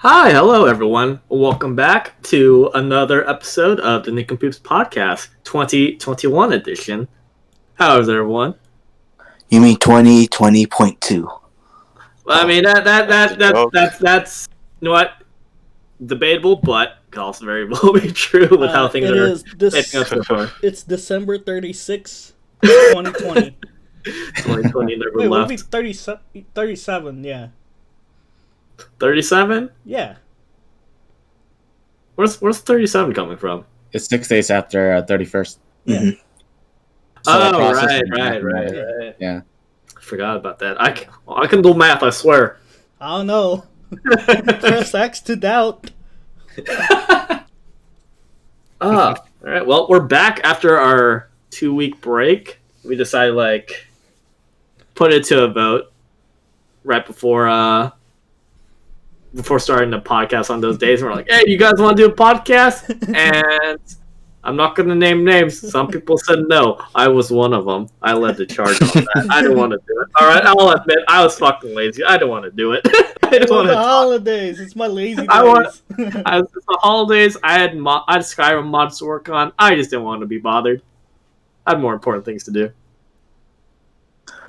Hi, hello everyone. Welcome back to another episode of the Nincompoops podcast, 2021 edition. How is everyone? You mean 2020.2? Well, I mean that's you know what, debatable, but could also very well be true with how things It are is this. shaping up so far. It's December 36th, 2020. 2020 never Wait, would it be left. 37? Yeah. 37? Yeah. Where's 37 coming from? It's 6 days after 31st. Yeah. Mhm. Oh, right. Yeah. I forgot about that. I can do math, I swear. I don't know. Press X to doubt. All right. Well, we're back after our 2-week break. We decided put it to a vote right before starting the podcast on those days. And we're like, hey, you guys want to do a podcast? And I'm not going to name names. Some people said no. I was one of them. I led the charge on that. I didn't want to do it. All right, I'll admit I was fucking lazy. I didn't want to do it. I didn't want the to. holidays. It's my lazy days. It's the holidays. I had Skyrim mods to work on. I just didn't want to be bothered. I had more important things to do.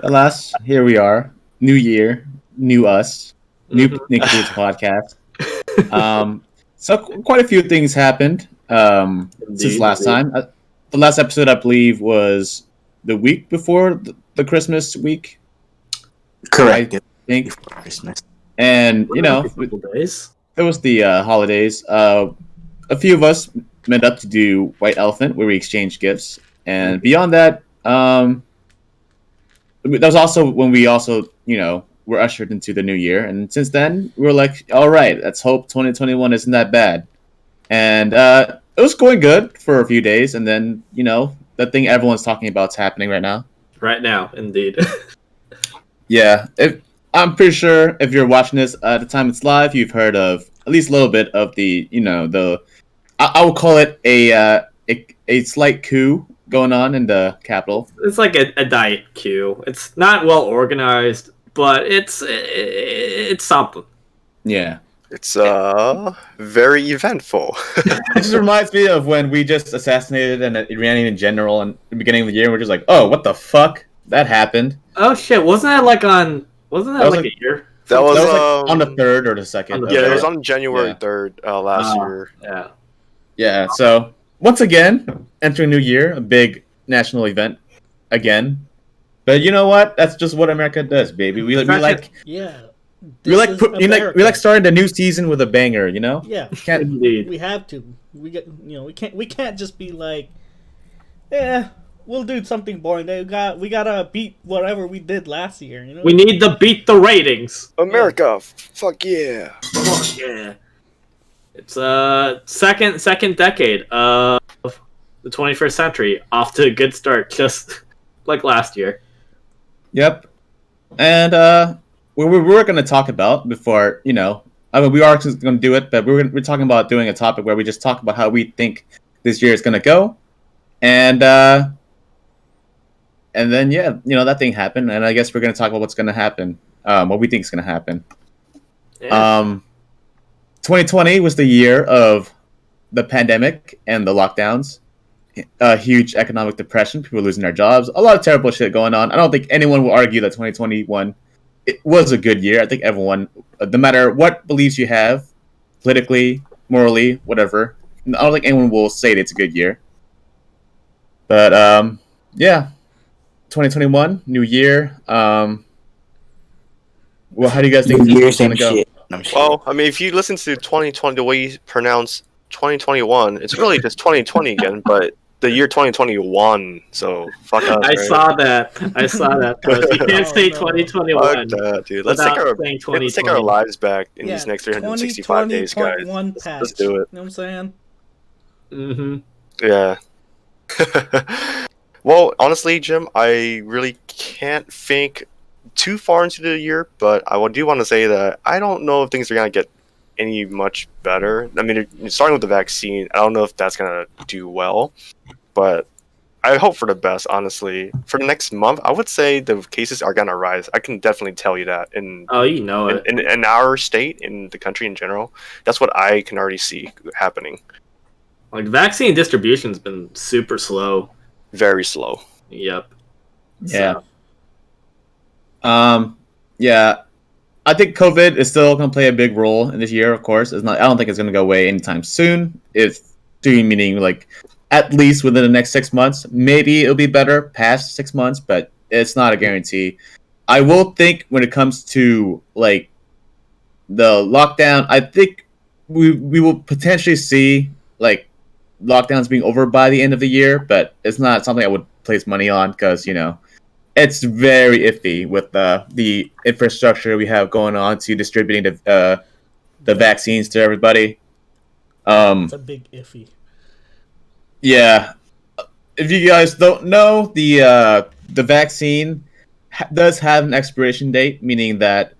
Alas, here we are. New year, new us, new Nincompoops podcast. So quite a few things happened since last time. The last episode, I believe, was the week before the Christmas week. Correct. I think. Before Christmas. And, Days. there was the holidays. A few of us met up to do White Elephant, where we exchanged gifts. And beyond that, that was also when we were ushered into the new year. And since then, we were like, all right, let's hope 2021 isn't that bad. And it was going good for a few days. And then, the thing everyone's talking about is happening right now. Right now, indeed. Yeah. I'm pretty sure if you're watching this at the time it's live, you've heard of at least a little bit of the, I would call it a slight coup going on in the Capitol. It's like a diet queue. It's not well organized, but it's something. Yeah. It's very eventful. It just reminds me of when we just assassinated an Iranian general in the beginning of the year. And we're just like, oh, what the fuck? That happened. Oh shit! Wasn't that a year? That was like on the 3rd or the 2nd. Yeah, it was on January 3rd last year. Yeah. Yeah. So once again, entering new year, a big national event again. But you know what? That's just what America does, baby. We like starting the new season with a banger. Yeah. Indeed. We have to. We can't just be like, yeah, we'll do something boring. We gotta beat whatever we did last year. We need to beat the ratings. America, fuck yeah. Fuck yeah. It's second decade of the 21st century, off to a good start, just like last year. Yep. And we were going to talk about before, we are going to do it, but we're talking about doing a topic where we just talk about how we think this year is going to go. And then, that thing happened. And I guess we're going to talk about what's going to happen, what we think is going to happen. Yeah. 2020 was the year of the pandemic and the lockdowns. A huge economic depression, people losing their jobs, a lot of terrible shit going on. I don't think anyone will argue that 2021 it was a good year. I think everyone, no matter what beliefs you have, politically, morally, whatever, I don't think anyone will say that it's a good year. But, 2021, new year. Well, how do you guys think Year's going to go? shit. Well, I mean, if you listen to 2020, the way you pronounce 2021, it's really just 2020 again, but the year 2021, so fuck us. I saw that. You can't say 2021. Fuck that, dude. Let's take our lives back in these next 365 days, guys. Let's do it. You know what I'm saying? Mm-hmm. Yeah. Well, honestly, Jim, I really can't think too far into the year, but I do want to say that I don't know if things are going to get any much better. I mean, starting with the vaccine, I don't know if that's going to do well, but I hope for the best, honestly. For the next month, I would say the cases are gonna rise. I can definitely tell you that Oh, you know it. in our state, in the country in general, that's what I can already see happening. Like vaccine distribution's been super slow. Very slow. Yep. Yeah. So, Yeah. I think COVID is still going to play a big role in this year. Of course, it's not. I don't think it's going to go away anytime soon. If soon meaning like at least within the next 6 months, maybe it'll be better past 6 months, but it's not a guarantee. I will think when it comes to like the lockdown, I think we will potentially see like lockdowns being over by the end of the year, but it's not something I would place money on because it's very iffy with the infrastructure we have going on to distributing the vaccines to everybody. It's a big iffy. Yeah, if you guys don't know, the vaccine does have an expiration date, meaning that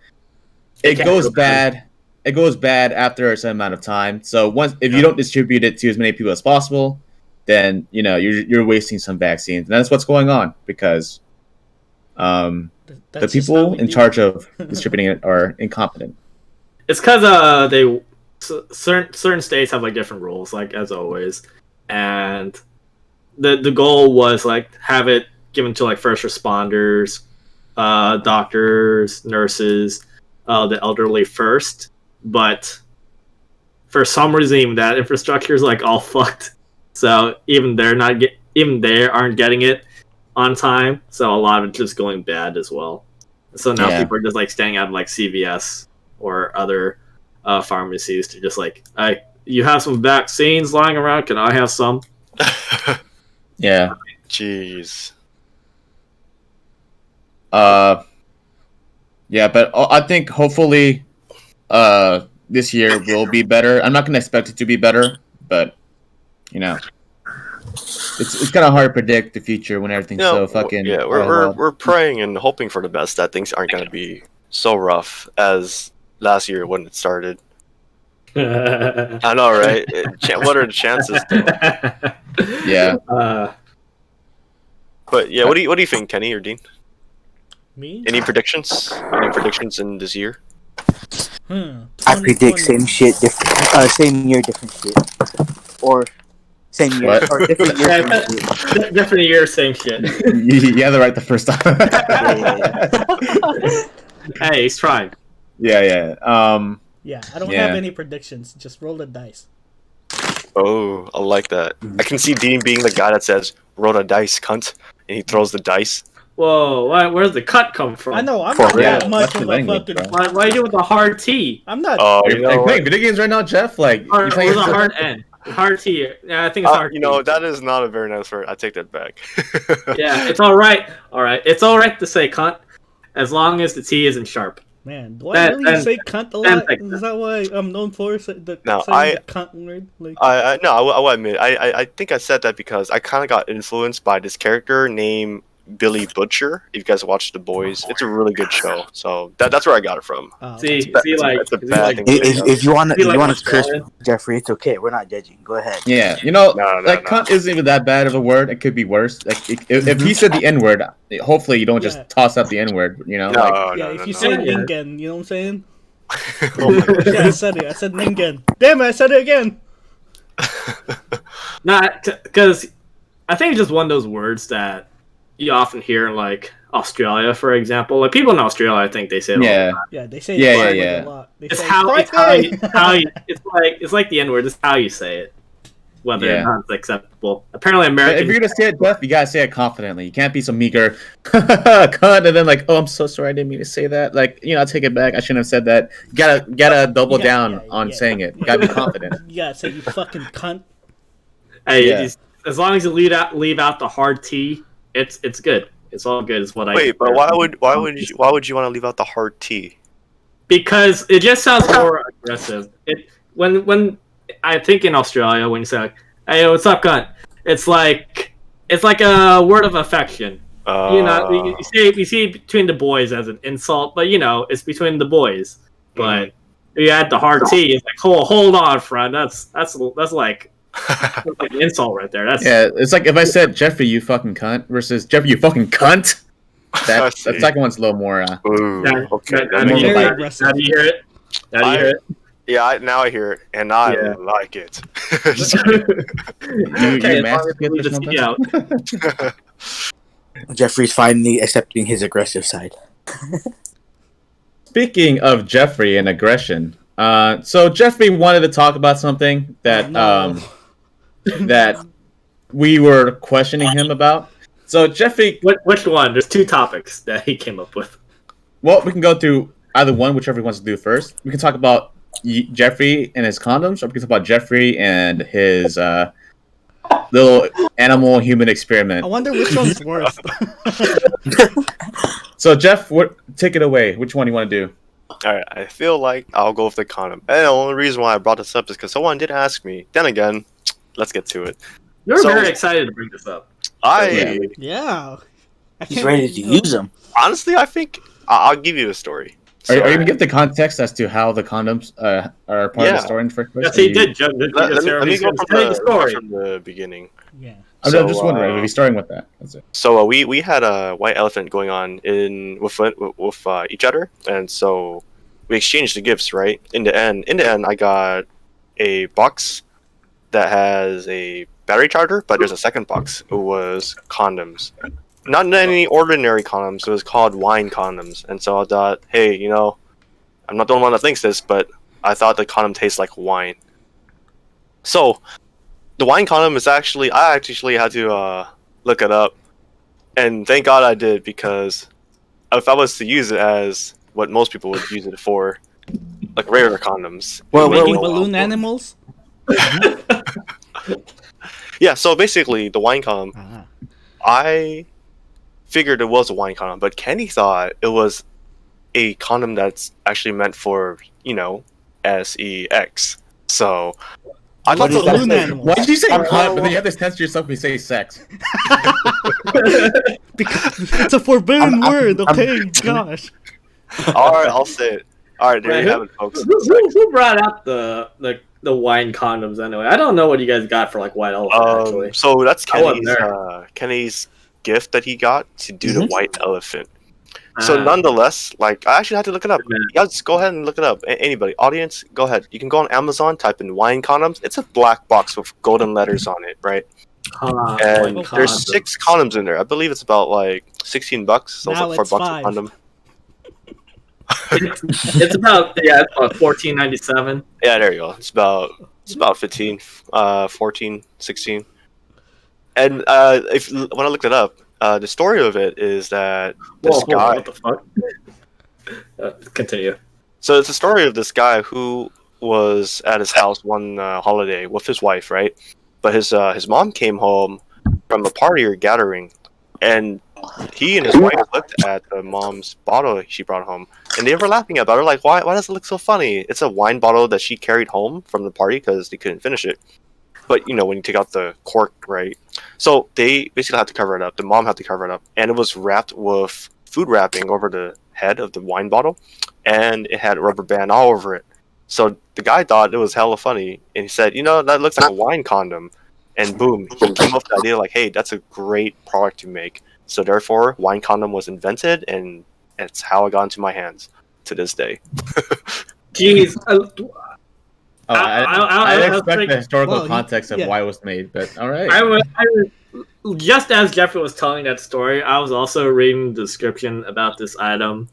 it goes bad. It goes bad after a certain amount of time. So if you don't distribute it to as many people as possible, then you're wasting some vaccines, and that's what's going on because the people in charge of distributing it are incompetent. it's because certain states have like different rules, like as always, and the goal was like have it given to like first responders, doctors, nurses, the elderly first, but for some reason even that infrastructure is like all fucked. So even they aren't getting it on time. So a lot of it's just going bad as well. So now people are just like staying out of like CVS or other pharmacies to just like, you have some vaccines lying around. Can I have some? Yeah. Jeez. Yeah, but I think hopefully this year will be better. I'm not going to expect it to be better, but it's kind of hard to predict the future when everything's so fucking. Yeah, we're praying and hoping for the best that things aren't going to be so rough as last year when it started. I know, right? What are the chances? Yeah. But yeah, what do you think, Kenny or Dean? Me? Any predictions? Any predictions in this year? I predict same shit, different. Same year, different shit. Or same year, What? or different year, different shit. Different year, same shit. You had it right the first time. Hey, he's trying. Yeah. Yeah, I don't have any predictions. Just roll the dice. Oh, I like that. I can see Dean being the guy that says, "Roll a dice, cunt," and he throws the dice. Whoa, where's the cut come from? I know, I'm not Yeah, that much that's of the a language, fucking... bro. Why are you doing the hard T? I'm not... Oh, You're playing video games right now, Jeff? Like, Or you the playing hard N? Hard T. Yeah, I think it's hard T. That is not a very nice word. I take that back. Yeah, it's alright. Alright. It's alright to say cunt as long as the T isn't sharp. Man, do I really say cunt a lot? Is that why I'm known for saying the cunt word? Like... I will admit, I think I said that because I kind of got influenced by this character named Billy Butcher. If you guys watch The Boys, it's a really good show. So that's where I got it from. If you want to curse Jeffrey, it's okay. We're not judging. Go ahead. Yeah, cunt isn't even that bad of a word. It could be worse. Like if he said the N word, hopefully you don't just toss out the N word. If you say Ningen, you know what I'm saying? Yeah, I said it. I said Ningen. Damn it! I said it again. Because I think it's just one of those words that you often hear in like Australia, for example. Like people in Australia, I think they say it all the time. Yeah, they say it a lot. It's like the N word. It's how you say it, whether or not it's acceptable. Apparently, Americans. If you're gonna say it, Jeff, you gotta say it confidently. You can't be some meager cunt and then like, oh, I'm so sorry, I didn't mean to say that. Like, I take it back. I shouldn't have said that. You gotta double down on saying it. You gotta be confident. You gotta say you fucking cunt. Hey, as long as you leave out the hard T. It's good. It's all good. Is what Wait, but why would you want to leave out the hard T? Because it just sounds more aggressive. When I think in Australia when you say like, "Hey, what's up, cunt?" It's like a word of affection. You see it between the boys as an insult, but it's between the boys. But if you add the hard T, it's like, hold on, friend. That's like That's like an insult right there. That's Yeah, it's like if I said Jeffrey, you fucking cunt, versus Jeffrey, you fucking cunt. That second one's a little more. Ooh, okay. Now more Very like- aggressive. do you hear it? Now do you hear it? Yeah, now I hear it, and I Yeah. like it. You Okay, as long as masturbate we or leave the something? tea out. Jeffrey's finally accepting his aggressive side. Speaking of Jeffrey and aggression, so Jeffrey wanted to talk about something that No. that we were questioning him about. So Jeffrey, Which one? There's 2 topics that he came up with. well, we can go through either one, whichever he wants to do first. We can talk about Jeffrey and his condoms, or we can talk about Jeffrey and his little animal human I experiment. wonder which one's worse. So Jeff, take it away. Which one do you want to do? Alright, I feel like I'll go with the condom. And the only reason why I brought this up is because someone did ask me. Then again, let's get to it. You're So- very excited to bring this up. Yeah. He's ready to use them. Honestly, I think I'll give you a story. Are you So- going to give the context as to how the condoms are part of the Yeah. story in the first place? Yes, he did. Did you Let just hear me him? go He's gonna tell you the story. from the beginning. Yeah. I'm So, just wondering if he's starting with that. That's it. So we had a white elephant going on with each other, and so we exchanged the gifts. Right in the end, I got a box that has a battery charger, but there's a second box. It was condoms, not any ordinary condoms. It was called wine condoms, and so I thought, hey, I'm not the only one that thinks this, but I thought the condom tastes like wine. So the wine condom is actually, I actually had to look it up, and thank God I did, because if I was to use it as what most people would use it for, like regular condoms, Well, it would Making go balloon off. animals? Yeah, so basically the wine condom, Ah. I figured it was a wine condom, but Kenny thought it was a condom that's actually meant for, sex. So I thought What does the that balloon say? animals. Why did you say Oh, cunt, oh, but then oh. you have this tense to yourself when you say sex? Because it's a forbidden I'm- word, I'm- okay? Gosh. all right, I'll say it. All right, there you have it, folks. Who brought out the wine condoms anyway? I don't know what you guys got for like white elephant actually. So that's I wasn't Kenny's gift that he got to do the Mhm. white elephant. So Ah. nonetheless, I actually had to look it up. Yeah. You guys go ahead and look it up. Anybody, audience, go ahead. You can go on Amazon, type in wine condoms. It's a black box with golden letters on it, right? And Wine there's condoms. 6 condoms in there. I believe it's about like $16. So it's Now like $4 it's a 5. condom. It's about $14.97. Yeah, there you go. It's about 15, 14, 16. And when I looked it up, the story of it is that this Whoa, guy. what the fuck? Continue. So it's a story of this guy who was at his house one holiday with his wife, right? But his mom came home from a party or gathering, and he and his wife looked at the mom's bottle she brought home, and they were laughing about it. Like, why does it look so funny? It's a wine bottle that she carried home from the party because they couldn't finish it. But when you take out the cork, right? So they basically had to cover it up. The mom had to cover it up, and it was wrapped with food wrapping over the head of the wine bottle, and it had a rubber band all over it. So the guy thought it was hella funny, and he said, that looks like a wine condom. And boom, he came up with the idea like, hey, that's a great product to make. So therefore, wine condom was invented, and it's how it got into my hands to this day. Jeez. I didn't expect the historical Well, context of yeah. why it was made, but all right. I was just as Jeffrey was telling that story, I was also reading the description about this item,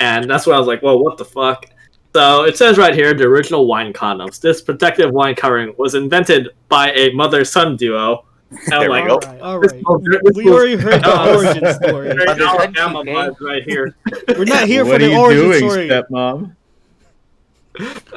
and that's where I was like, "Whoa, what the fuck?" So it says right here, the original wine condoms. This protective wine covering was invented by a mother-son duo. And I'm There we like, go. All This right. was- We already heard the origin story. very Mother-son Alabama cheap, eh? vibes right here. We're not here what for are the you origin doing, story. stepmom?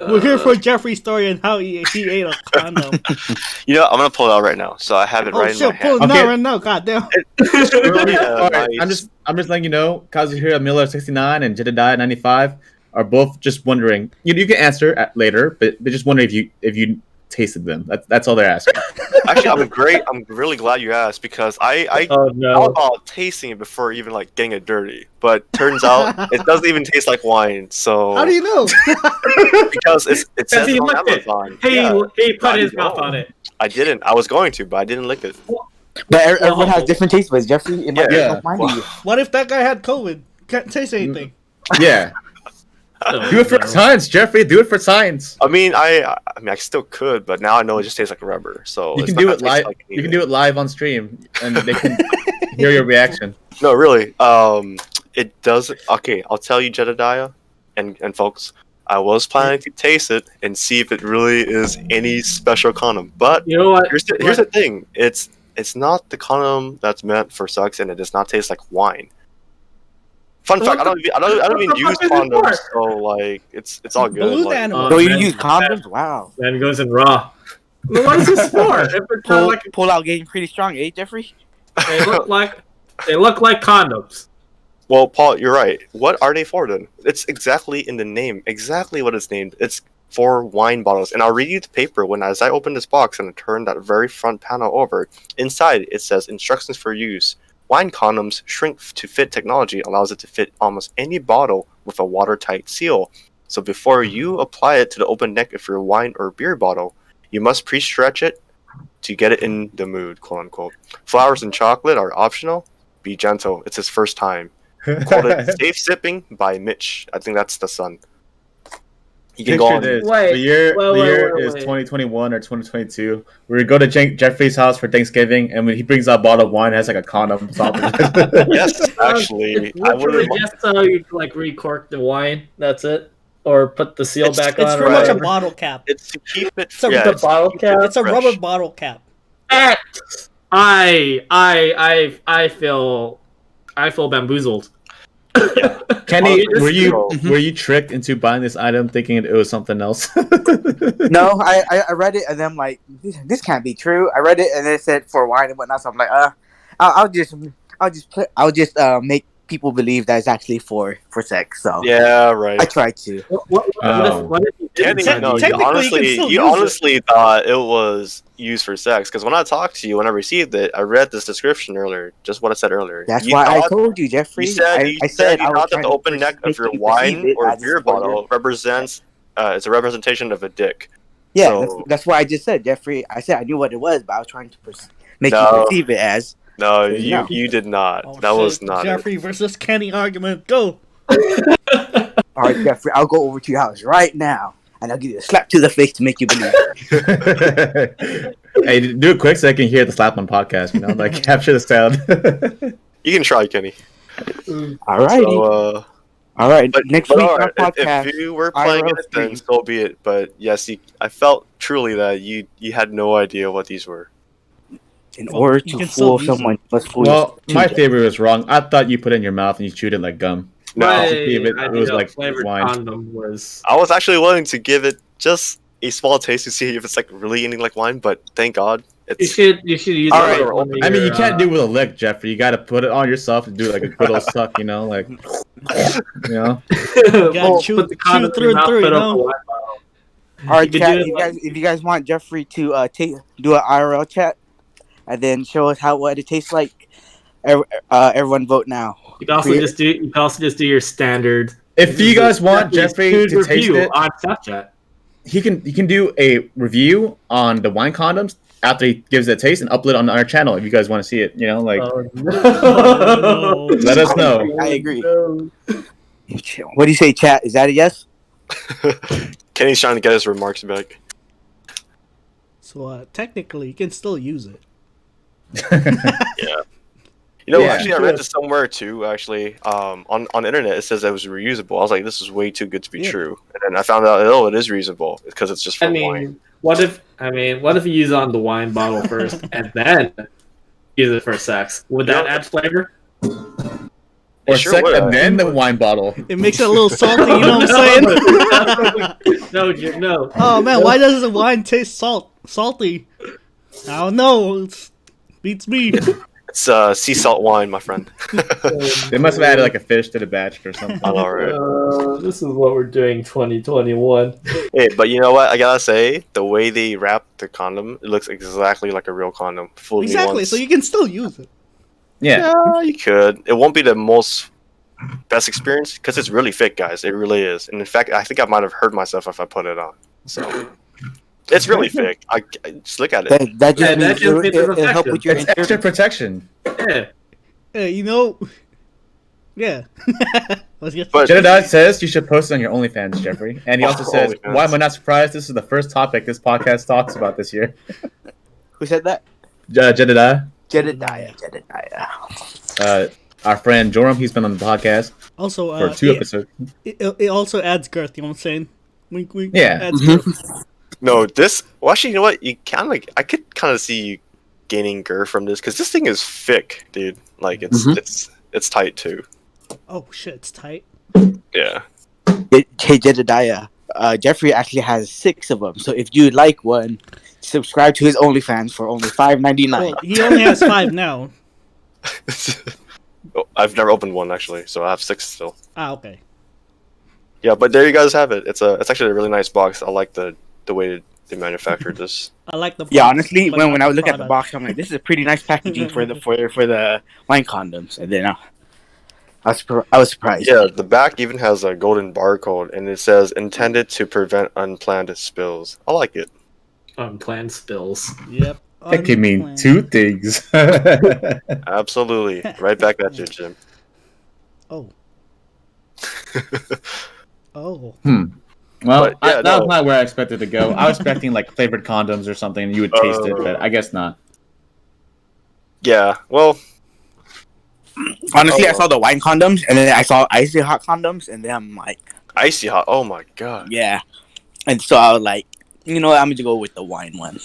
We're here for Jeffrey's story and how he ate a condom. I'm gonna pull it out right now, so I have it Oh right in my shit! Pull it hand. Okay. now, right now. Goddamn. All right, Nice. I'm just letting you know, Kazuhira Miller 69 and Jedediah 95 are both just wondering. You can answer later, but they're just wondering if you tasted them. That's all they're asking. Actually, I'm really glad you asked, because I Oh thought no! about tasting it before even getting it dirty, but turns out it doesn't even taste like wine. So How do you know? because it says he it on licked it. Amazon. He Yeah. he put How do his you mouth know? on it. I didn't. I was going to, but I didn't lick it. But everyone has different taste buds. Jeffrey, it might Yeah. be mine to you. What if that guy had COVID? Can't taste anything. Yeah. Do it for science, Jeffrey. Do it for science. I mean, I still could, but now I know it just tastes like rubber. So You it's can not do gonna it taste live. like You can do it live on stream, and they can hear your reaction. No, really. It does. Okay, I'll tell you, Jedediah, and folks. I was planning to taste it and see if it really is any special condom. But You know what? here's the thing. It's not the condom that's meant for sex, and it does not taste like wine. Fun fact: I don't even use condoms, so like it's all good. Balloon Like, animal. So you man, use condoms? Wow. Then goes in raw. Well, what is this for? If it's not like Pull out getting pretty strong, eh, Jeffrey? they look like condoms. well, Paul, you're right. What are they for then? It's exactly in the name. Exactly what it's named. It's for wine bottles. And I'll read you the paper as I open this box and I turn that very front panel over. Inside, it says instructions for use. Wine condoms shrink to fit technology allows it to fit almost any bottle with a watertight seal. So before you apply it to the open neck of your wine or beer bottle, you must pre-stretch it to get it in the mood, quote unquote. Flowers and chocolate are optional. Be gentle. It's his first time. Quoted Safe Sipping by Mitch. I think that's the son. You can go Picture on. this. Wait, the year wait. is 2021 or 2022. We go to Jeffrey's house for Thanksgiving, and when he brings out a bottle of wine, it has like a condom. Yes, actually, It's I would. literally just so you like recork the wine. That's it, or put the seal back It's on. pretty or much a whatever. bottle cap. It's to keep it. It's a- yeah, the it's to bottle keep it cap? It's a fresh. rubber bottle cap. I feel bamboozled. Kenny, Honestly, were you tricked into buying this item thinking it was something else? No, I read it and then I'm like, this can't be true. I read it and it said for wine and whatnot. So I'm like, I'll just make people believe that it's actually for sex. So Yeah, right. I tried to. What if you didn't Kenny, buy no, these? you Technically, you can honestly, still you use it. honestly thought it was used for sex. Because when I talked to you, when I received it, I read this description earlier, just what I said earlier. That's You why I thought- told you, Jeffrey. You said I said you I was thought that trying the to open neck make of your you wine perceive it or as beer for your- bottle represents. It's a representation of a dick. Yeah, So- that's why I just said, Jeffrey. I said I knew what it was, but I was trying to make No. you perceive it as. No, No. you did not. Oh, that shit. was not Jeffrey versus Kenny argument. Go. All right, Jeffrey, I'll go over to your house right now, and I'll give you a slap to the face to make you believe. Hey, do it quick so I can hear the slap on podcast. You know, like capture the sound. it. You can try, Kenny. All righty. So, All right. but Next but week all on right, our podcast. if you were playing IRL it, then stream. so be it. But yes, I felt truly that you had no idea what these were. In Well, order you to can still fool use someone, you must fool Well, my yourself. theory was wrong. I thought you put it in your mouth and you chewed it like gum. No, My Steve, it idea was of like flavored wine. condom was. I was actually willing to give it just a small taste to see if it's like really anything like wine. But thank God, You it's should use All it right. for one of I mean, you your, can't do it with a lick, Jeffrey. You got to put it on yourself and do like a good old suck. You know, like you know. gotta chew- put the condom chew through in your and mouth, through, put you up know? a wine bottle. All right, You could chat. do it If you guys want Jeffrey to do an IRL chat and then show us what it tastes like, everyone vote now. You can also just do your standard. If you guys want Jeffrey food to taste review it, on Snapchat. he can do a review on the wine condoms after he gives it a taste and upload it on our channel if you guys want to see it. You know, like Oh, no. let us know. I agree. No. What do you say, chat? Is that a yes? Kenny's trying to get his remarks back. So technically, you can still use it. You know, Yeah. actually, I read this somewhere too. Actually, on the internet, it says that it was reusable. I was like, this is way too good to be Yeah. true. And then I found out, oh, it is reusable because it's just for I wine. mean, what if you use it on the wine bottle first and then use it for sex? Would that add flavor? Or It sure sec would. and then the wine bottle. It makes it a little salty, you know what I'm saying? No, Jim, no. Oh man, why does the wine taste salty? I don't know. It beats me. It's sea salt wine, my friend. They must have added like a fish to the batch or something. All right. This is what we're doing 2021. Hey, but you know what? I gotta say, the way they wrap the condom, it looks exactly like a real condom. Fooled me Exactly. once. So you can still use it. Yeah. Yeah, you could. It won't be the most best experience because it's really thick, guys. It really is. And in fact, I think I might have hurt myself if I put it on. So It's really thick. I just look at it. That just Yeah, that means just means it'll help with your It's extra protection. Yeah. You know, yeah. Let's get. But Jedediah says you should post it on your OnlyFans, Jeffrey. And he also says, OnlyFans. why am I not surprised? This is the first topic this podcast talks about this year. Who said that? Jedediah. Jedediah. Our friend Joram, he's been on the podcast Also, for 2 episodes. it also adds girth. You know what I'm saying? Wink, wink. Yeah. Adds girth. no, this. Well, actually, you know what? You kind of I could kind of see you gaining girth from this because this thing is thick, dude. Like it's tight too. Oh shit, it's tight. Yeah. Hey Jedediah, Jeffrey actually has 6 of them. So if you'd like one, subscribe to his OnlyFans for only $5.99. Well, he only has 5 now. Oh, I've never opened one actually, so I have 6 still. Ah, okay. Yeah, but there you guys have it. It's actually a really nice box. I like the way they manufactured this. I like the. Yeah, box, honestly, but when not I would look at the product. box, I'm like, this is a pretty nice packaging for the wine condoms. And then I was surprised. Yeah, the back even has a golden barcode, and it says intended to prevent unplanned spills. I like it. Unplanned spills. Yep. It can mean unplanned. 2 things. Absolutely, right back at you, Jim. Oh. Oh. Well, But, yeah, that no. was not where I expected to go. I was expecting like flavored condoms or something, and you would taste it, but I guess not. Yeah, well, Honestly, I saw the wine condoms, and then I saw icy hot condoms, and then I'm like, icy hot. Oh my god, yeah. And so I was like, you know what, I'm gonna go with the wine one.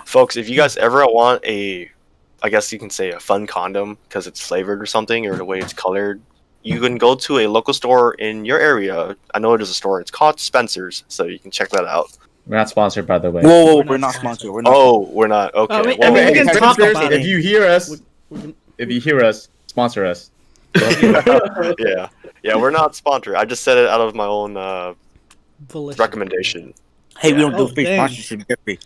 folks! If you guys ever want I guess you can say a fun condom because it's flavored or something, or the way it's colored, you can go to a local store in your area. I know there's a store. It's called Spencer's, so you can check that out. We're not sponsored, by the way. Whoa, We're we're not not sponsored. We're not. Oh, we're not. Okay. wait, well, I mean, we Hey, can talk Spencer's, about if it. you hear us, We can- sponsor us. yeah, we're not sponsored. I just said it out of my own volition. recommendation. Hey, we don't do Oh, free dang. sponsorship, Jeffrey.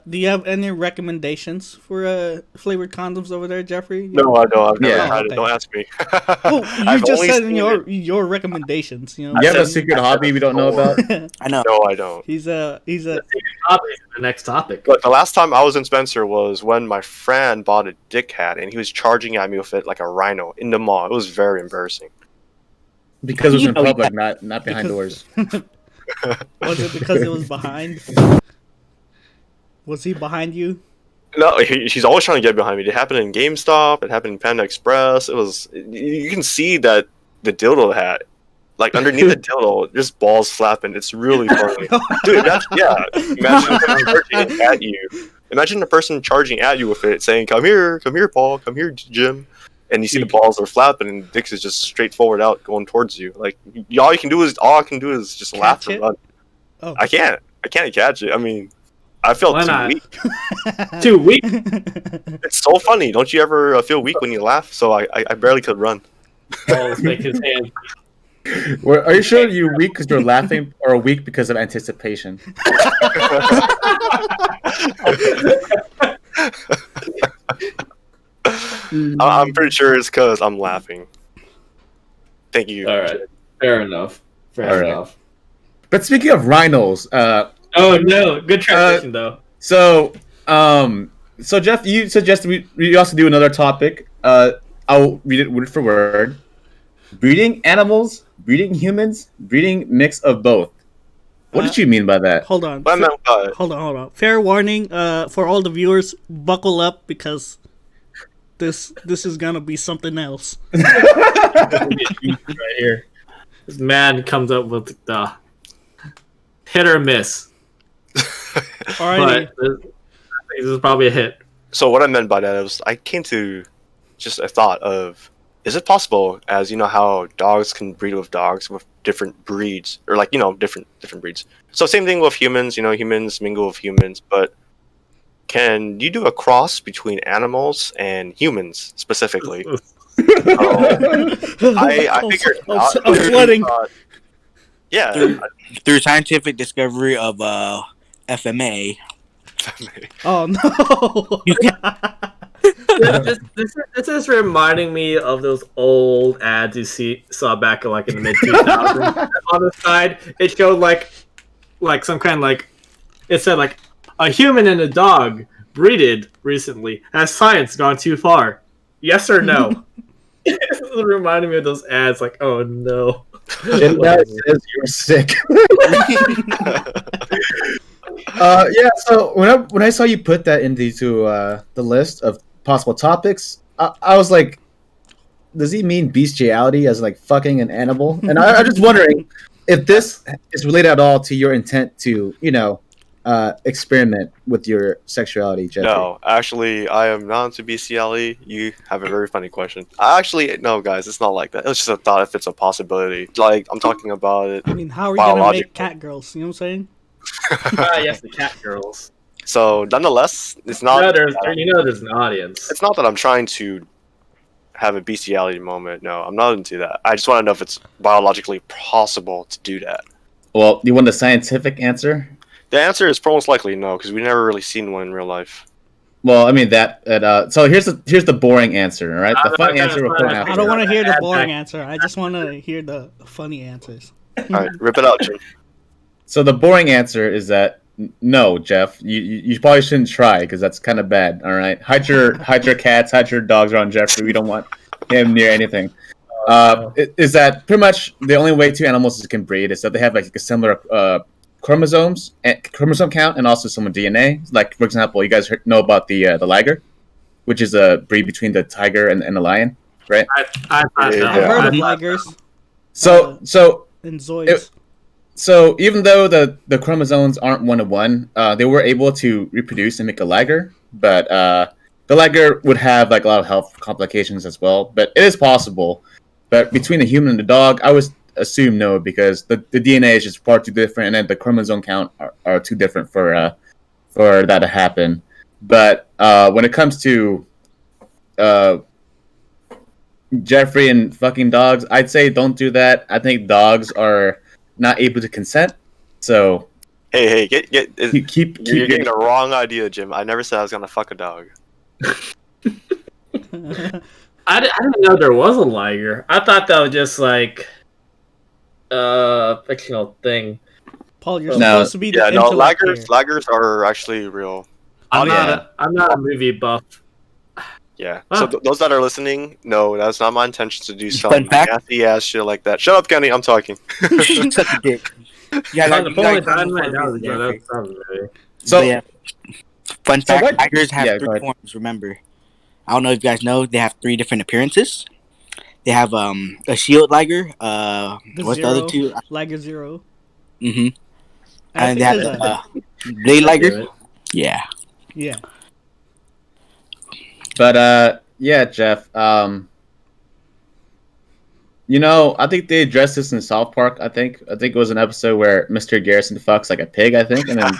Do you have any recommendations for flavored condoms over there, Jeffrey? No, I don't. I've never Yeah. tried it. Okay. Don't ask me. Oh, you I've just only said in seen your recommendations. You know. You have a said- secret hobby we don't know about? I know. No, I don't. he's a Obviously, the next topic. But the last time I was in Spencer was when my friend bought a dick hat and he was charging at me with it like a rhino in the mall. It was very embarrassing. Because it was in Oh, yeah. public, not behind doors. Was it because it was behind? Was he behind you? No, she's always trying to get behind me. It happened in GameStop. It happened in Panda Express. It was. You can see that the dildo hat, like underneath the dildo, there's balls flapping. It's really funny, dude. Imagine a person charging at you. Imagine a person charging at you with it, saying, "Come here, Paul. Come here, Jim." And you see the balls are flapping, and Dix is just straightforward out going towards you. Like all I can do is just laugh Catch and it? run. Oh. I can't catch it. I mean, I felt Why too not? weak. Too weak. It's so funny. Don't you ever feel weak when you laugh? So I barely could run. Balls make his hands. Are you sure you're weak because you're laughing, or weak because of anticipation? I'm pretty sure it's because I'm laughing. Thank you. All right. Fair enough. Fair All right. enough. But speaking of rhinos, Oh no! Good transition though. so Jeff, you suggested we also do another topic. I'll read it word for word. Breeding animals, breeding humans, breeding mix of both. What did you mean by that? Hold on. What I meant by Hold on. Fair warning, for all the viewers, buckle up because this is gonna be something else. Right here. This man comes up with the hit or miss, Alrighty. but this is probably a hit. so what I meant by that was I came to just a thought of, is it possible, as you know how dogs can breed with dogs with different breeds, or like different breeds. So same thing with humans. Humans mingle with humans, but can you do a cross between animals and humans specifically? I figured not. I'm sweating. Yeah. Through scientific discovery of FMA, Oh no! This is reminding me of those old ads you saw back in like in the mid 2000s. On the side, it showed like some kind of like it said like a human and a dog breeded recently. Has science gone too far? Yes or no? It reminded me of those ads. Like, oh no. And now it says you're sick. Yeah. So when I saw you put that into the list of possible topics, I was like, does he mean bestiality as like fucking an animal? And I'm just wondering if this is related at all to your intent to, experiment with your sexuality, Jeffrey. No, actually, I am not into bestiality. You have a very funny question. Actually, no, guys, it's not like that. It's just a thought if it's a possibility. Like, I'm talking about it. I mean, how are we gonna Biological. make cat girls? You know what I'm saying? Yes, the cat girls. So, nonetheless, it's not. There's an audience. It's not that I'm trying to have a bestiality moment. No, I'm not into that. I just want to know if it's biologically possible to do that. Well, you want the scientific answer? The answer is most likely no, because we've never really seen one in real life. Well, I mean so here's the boring answer, all right? The fun answer will come after. I don't want to hear the boring answer. I just want to hear the funny answers. All right, rip it out, Jim. So the boring answer is that no, Jeff. You probably shouldn't try because that's kind of bad. All right, hide your cats, hide your dogs around Jeffrey. We don't want him near anything. Is that pretty much the only way two animals can breed is that they have like a similar chromosome count and also some DNA. Like for example, you guys know about the liger, which is a breed between the tiger and the lion, right? I've heard of ligers. So And zoids. So even though the chromosomes aren't 1-to-1, they were able to reproduce and make a liger, but the liger would have like a lot of health complications as well. But it is possible. But between the human and the dog, I would assume no, because the DNA is just far too different, and then the chromosome count are too different for that to happen. But when it comes to Jeffrey and fucking dogs, I'd say don't do that. I think dogs are not able to consent. So Hey, keep you're getting your- the wrong idea, Jim. I never said I was gonna fuck a dog. I didn't know there was a liger. I thought that was just like fictional thing. Paul, you're No. supposed to be the Yeah, no, intellect here. lagers are actually real. I'm yeah. not a movie buff. Yeah. Huh. So those that are listening, no, that's not my intention to do some fact. nasty ass shit like that. Shut up, Kenny. I'm talking. Suck a dick. Yeah, On like, the you phone, guys I know might for know a the reason, that Jeffrey. sounds really. So But yeah. Fun fact: what- tigers have Yeah, go three ahead. forms. Remember, I don't know if you guys know. They have three different appearances. They have a shield liger. What's the other two? Liger Zero. Mm-hmm. I And think they have there's a- blade liger. Yeah. yeah. But yeah, Jeff. I think they addressed this in South Park. I think it was an episode where Mr. Garrison fucks like a pig. I think, and then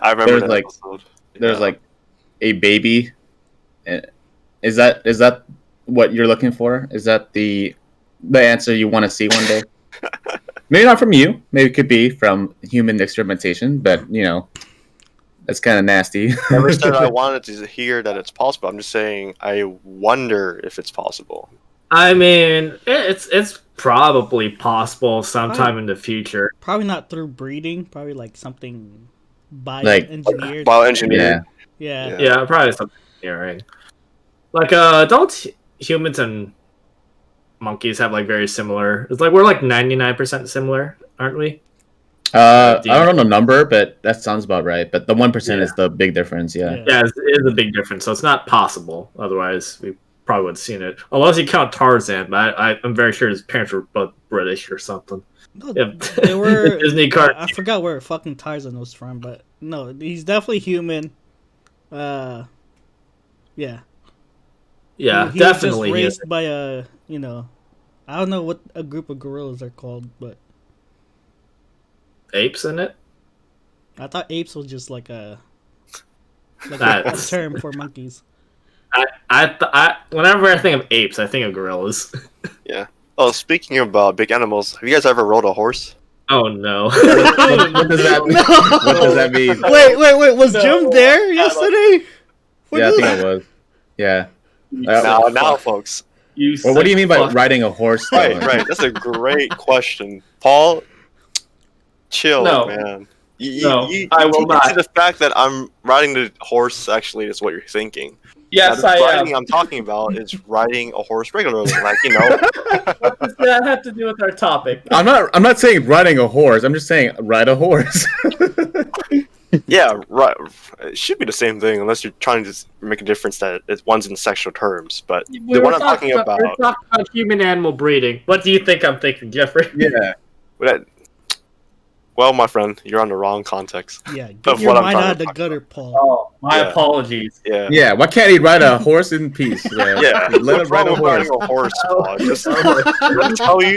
I remember There's, that like- episode. there's Yeah. like a baby. Is that what you're looking for? Is that the answer you want to see one day? Maybe not from you. Maybe it could be from human experimentation. But that's kind of nasty. Never said I wanted to hear that it's possible. I'm just saying I wonder if it's possible. I mean, it's probably possible sometime in the future. Probably not through breeding. Probably like something Like, bioengineered. Bioengineered. Yeah. Yeah. Yeah, probably something engineering. Like don't humans and monkeys have like very similar? It's like we're like 99% similar, aren't we? I don't know the number, but that sounds about right. But the 1% Yeah. is the big difference. Yeah. Yeah, it is a big difference. So it's not possible. Otherwise, we probably would have seen it. Unless you count Tarzan, but I'm very sure his parents were both British or something. No, Yeah. they were Disney card. I forgot where fucking Tarzan was from, but no, he's definitely human. Yeah. Yeah, He definitely. was he just is. raised by I don't know what a group of gorillas are called, but Apes in it. I thought apes was just like a That's- term for monkeys. Whenever I think of apes, I think of gorillas. Oh, speaking about big animals, have you guys ever rode a horse? Oh no. What does that mean? What does that mean? Wait, was No. Jim there yesterday? Yeah, I think it was. Yeah. Now, folks. Well, what do you mean by fuck. riding a horse? Right, though? right. That's a great question. Paul, chill, No. man. I will take into not. the fact that I'm riding the horse. Actually, is what you're thinking. Yes, now, I the am. riding I'm talking about is riding a horse regularly, like you know. What does that have to do with our topic? I'm not saying riding a horse. I'm just saying ride a horse. Yeah, right. It should be the same thing, unless you're trying to make a difference that one's in sexual terms. But the one I'm talking We're about, talking about human-animal breeding. What do you think I'm thinking, Jeffrey? Yeah. well, my friend, you're on the wrong context. Yeah, get Of your what I'm mind trying out of to the talk gutter, Paul. Oh, my Yeah. apologies. Yeah. Yeah. Why can't he ride a horse in peace? Yeah, Let him what's ride wrong a with horse. riding a horse, Paul?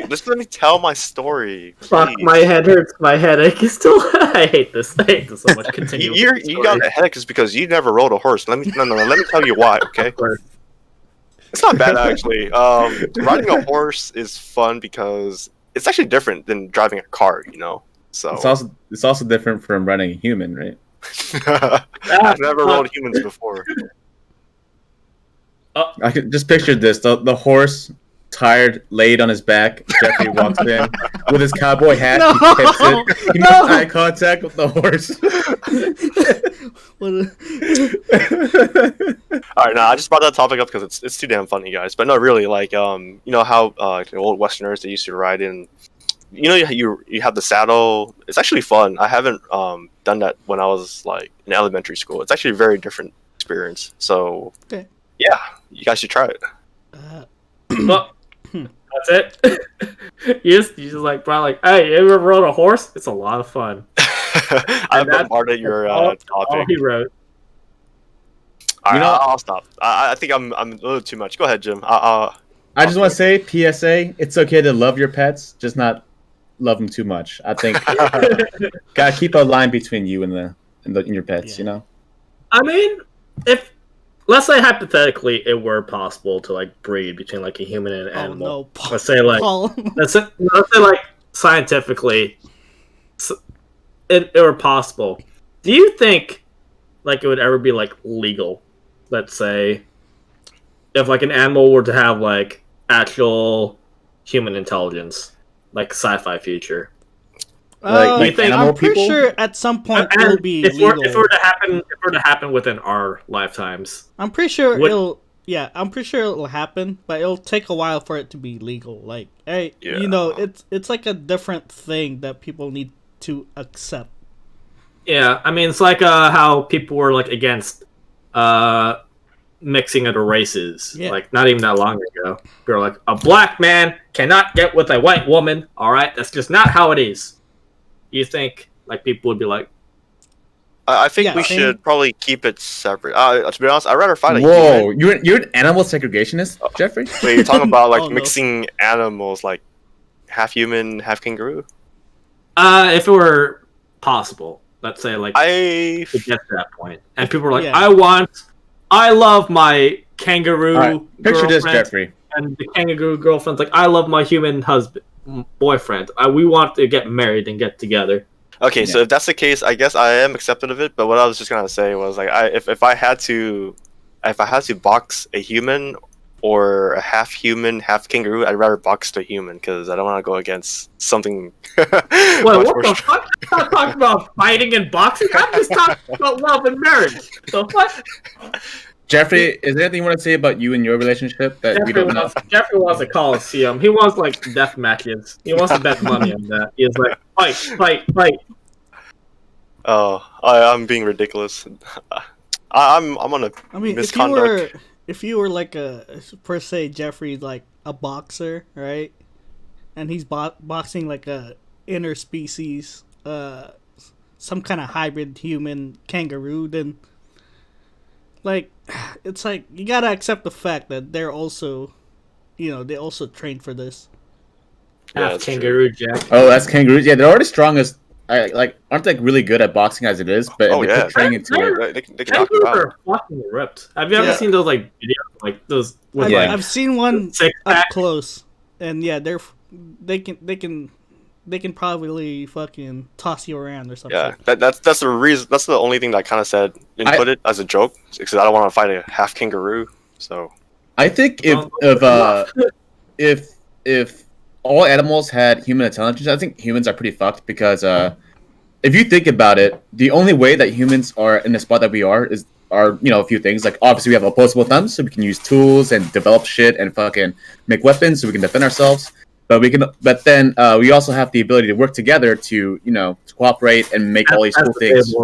Just let me tell my story. Fuck, please. my head hurts. My headache is still. I hate this. I hate this so much. Continue. with the You story. got a headache is because you never rode a horse. Let me tell you why. Okay, it's not bad actually. Riding a horse is fun because it's actually different than driving a car. You know, so It's also different from riding a human, right? I've never rode humans before. I can just picture this: the horse, tired, laid on his back. Jeffrey walks in with his cowboy hat. No! He tips it. He makes No! eye contact with the horse. All right, now I just brought that topic up because it's too damn funny, guys. But no, really, like you know how the old Westerners they used to ride in. You know, you have the saddle. It's actually fun. I haven't done that when I was like in elementary school. It's actually a very different experience. So Okay. yeah, you guys should try it. Well, that's it. you just like brought like, hey, you ever rode a horse? It's a lot of fun. I bombarded your all topic. he wrote. All right, You know- I'll stop. I think I'm a little too much. Go ahead, Jim. I just want to say, PSA: it's okay to love your pets, just not love them too much. I think gotta keep a line between you and your pets. Yeah. You know. I mean, if let's say hypothetically it were possible to like breed between like a human and an Oh animal. no, Paul. Let's say like Paul. let's say like scientifically it were possible. Do you think like it would ever be like legal? Let's say if like an animal were to have like actual human intelligence, like sci-fi future. Like you think- I'm animal pretty people? sure at some point And it'll be if legal. it were to happen within our lifetimes. I'm pretty sure Would- I'm pretty sure it'll happen, but it'll take a while for it to be legal. Like, hey, Yeah. you know, it's like a different thing that people need to accept. Yeah, I mean it's like how people were like against mixing of the races. Yeah. Like not even that long ago. They were like a black man cannot get with a white woman. All right, that's just not how it is. You think like people would be like, I think Yeah, we same. should probably keep it separate. To be honest, I'd rather fight a Whoa, human. you're an animal segregationist, Jeffrey? Wait, you're talking about like Oh, no. mixing animals, like half human, half kangaroo? if it were possible, let's say like I to get to that point, and people were like, Yeah. I love my kangaroo All right, picture this, girlfriend," Jeffrey. and the kangaroo girlfriend's like, I love my human boyfriend. We want to get married and get together. Okay, so if that's the case, I guess I am accepting of it. But what I was just gonna say was like, if I had to box a human or a half human, half kangaroo, I'd rather box the human because I don't want to go against something. Wait, much what more the fuck? I'm not talking about fighting and boxing. I'm just talking about love and marriage. The fuck? Jeffrey, is there anything you want to say about you and your relationship that we don't know? Jeffrey wants a Coliseum. He wants like death matches. He wants to bet money on that. He's like, fight. Oh, I'm being ridiculous. I'm on a I mean, misconduct. if you were like per se Jeffrey, like a boxer, right? And he's boxing like a interspecies, some kind of hybrid human kangaroo, then like it's like you gotta accept the fact that they're also, they also trained for this. Yeah, Half that's kangaroo Jack. Oh, that's kangaroos. Yeah, they're already strong as aren't they really good at boxing as it is? But Oh, if they yeah. put training into it. They can knock you Kangaroos out. are fucking ripped. Have you ever Yeah. seen those like videos like those with Yeah. like I've seen one six up pack? close, and yeah, they can probably fucking toss you around or something. Yeah, that's the reason. That's the only thing that I kind of said and put it as a joke because I don't want to fight a half kangaroo. So I think if all animals had human intelligence, I think humans are pretty fucked because if you think about it, the only way that humans are in the spot that we are a few things. Like obviously we have opposable thumbs, so we can use tools and develop shit and fucking make weapons, so we can defend ourselves. But then we also have the ability to work together to to cooperate and make all these cool things.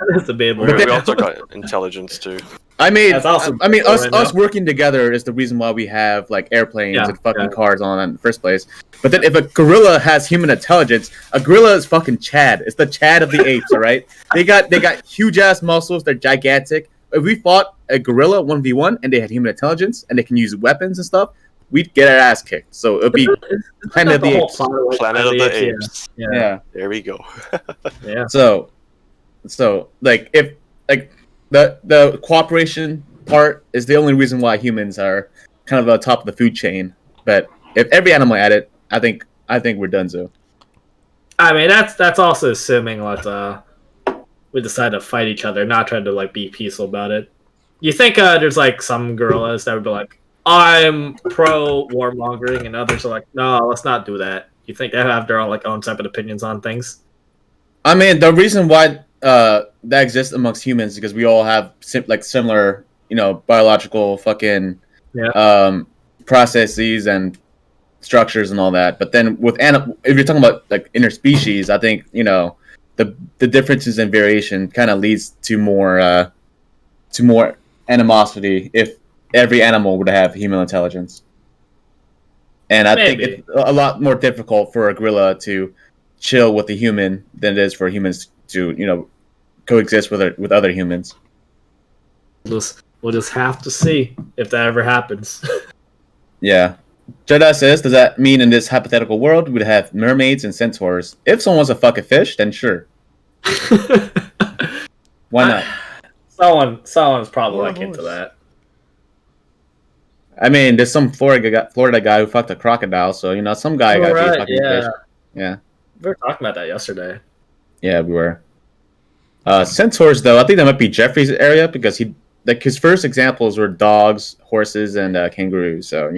That's debatable. We also got intelligence too. I mean, That's awesome. us working together is the reason why we have like airplanes and fucking cars on in the first place. But then if a gorilla has human intelligence, a gorilla is fucking Chad. It's the Chad of the apes, all right? They got huge ass muscles. They're gigantic. If we fought a gorilla 1v1 and they had human intelligence and they can use weapons and stuff, we'd get our ass kicked. So it'd be Planet of the Apes. Planet of the Apes. Yeah. There we go. Yeah. So like if like the cooperation part is the only reason why humans are kind of on top of the food chain. But if every animal had it, I think we're done. So I mean, that's also assuming that we decide to fight each other, not trying to like be peaceful about it. You think there's like some gorillas that would be like, I'm pro warmongering, and others are like, no, let's not do that. You think they have their own like own separate opinions on things? I mean, the reason why that exists amongst humans is because we all have similar, biological fucking processes and structures and all that. But then with if you're talking about like interspecies, I think the differences in variation kind of leads to more animosity if every animal would have human intelligence. And I think it's a lot more difficult for a gorilla to chill with a human than it is for humans to coexist with other humans. We'll just have to see if that ever happens. Yeah. Jedi says, does that mean in this hypothetical world we'd have mermaids and centaurs? If someone wants to fuck a fish, then sure. Why not? Someone's probably like into that. I mean, there's some Florida guy who fucked a crocodile, so some guy got to be fucking fish. Yeah. We were talking about that yesterday. Yeah, we were. Centaurs, though, I think that might be Jeffrey's area because his first examples were dogs, horses, and kangaroos. So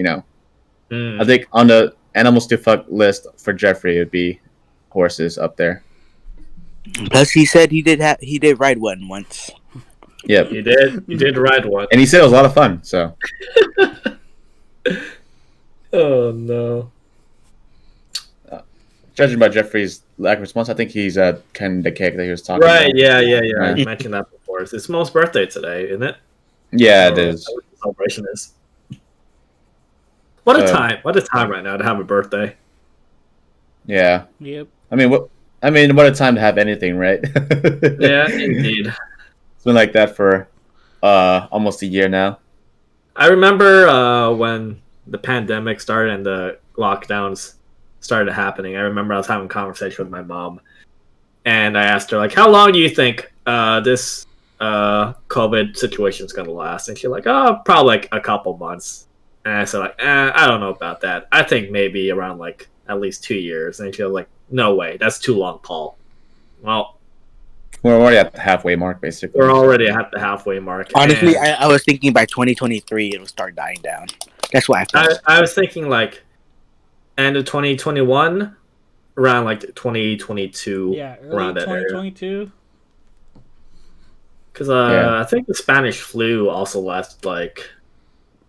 I think on the animals to fuck list for Jeffrey, it would be horses up there. Plus, he said he did ride one once. Yep. You did ride one. And he said it was a lot of fun, so. Oh, no. Judging by Jeffrey's lack of response, I think he's kind of the cake that he was talking about. Right, yeah. I mentioned that before. It's Mo's birthday today, isn't it? Yeah, it is. What the celebration is. What a time. What a time right now to have a birthday. Yeah. Yep. I mean, what a time to have anything, right? Yeah, indeed. It's been like that for almost a year now. I remember when the pandemic started and the lockdowns started happening. I remember I was having a conversation with my mom, and I asked her, like, how long do you think this COVID situation is going to last? And she's like, oh, probably like a couple months. And I said, like, I don't know about that. I think maybe around like at least 2 years. And she was like, no way, that's too long, Paul. Well, we're already at the halfway mark, basically. We're already at the halfway mark. Honestly, I was thinking by 2023 it'll start dying down. That's what I thought. I was thinking like end of 2021, around like 2022. Yeah, early around that 2022. Because I think the Spanish flu also lasted like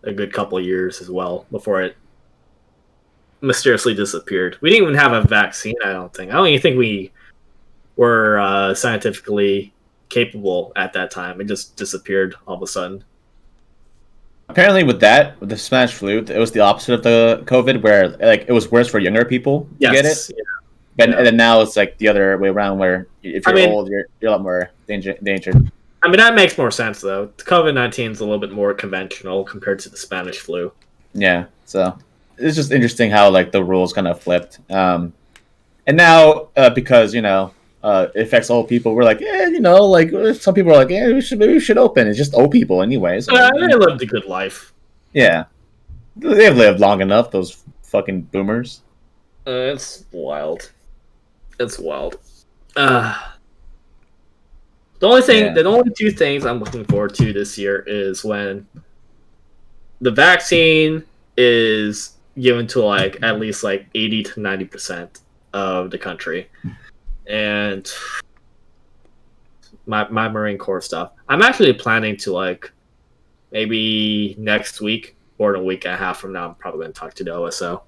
a good couple of years as well before it mysteriously disappeared. We didn't even have a vaccine, I don't even think we were scientifically capable at that time. It just disappeared all of a sudden. Apparently with the Spanish flu, it was the opposite of the COVID, where like it was worse for younger people to get it. Yeah. And then now it's like the other way around, where if you're old, you're a lot more endangered. I mean, that makes more sense, though. COVID-19 is a little bit more conventional compared to the Spanish flu. Yeah, so it's just interesting how like the rules kind of flipped. And now because it affects old people, we're like, like some people are like, maybe we should open. It's just old people anyway. So, they lived a good life. Yeah, they've lived long enough. Those fucking boomers. It's wild. It's wild. The only two things I'm looking forward to this year is when the vaccine is given to like at least like 80 to 90% of the country, and my Marine Corps stuff. I'm actually planning to like maybe next week or in a week and a half from now. I'm probably going to talk to the OSO.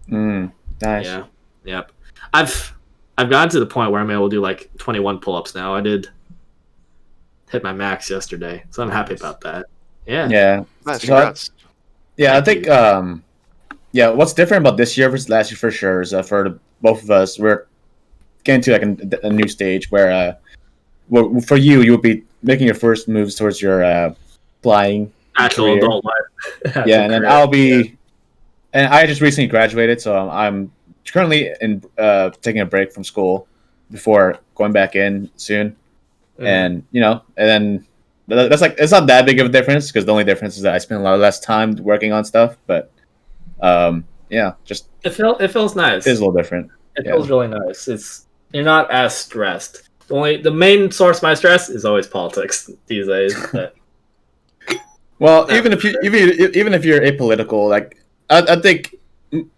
Nice. Yeah. Yep. I've gotten to the point where I'm able to do like 21 pull-ups now. I did hit my max yesterday, so I'm happy about that. Yeah. Yeah. Nice, So congrats. I Thank think yeah, what's different about this year versus last year for sure is for both of us, we're getting to like a new stage where well, for you will be making your first moves towards your flying Actual career. adult life. Yeah, and then I'll be, and I just recently graduated, so I'm currently in taking a break from school before going back in soon, and and then that's like it's not that big of a difference because the only difference is that I spend a lot less time working on stuff, but yeah, just it feels nice. is a little different. It feels really nice. You're not as stressed. The main source of my stress is always politics these days. But Well, even if you're apolitical, like I think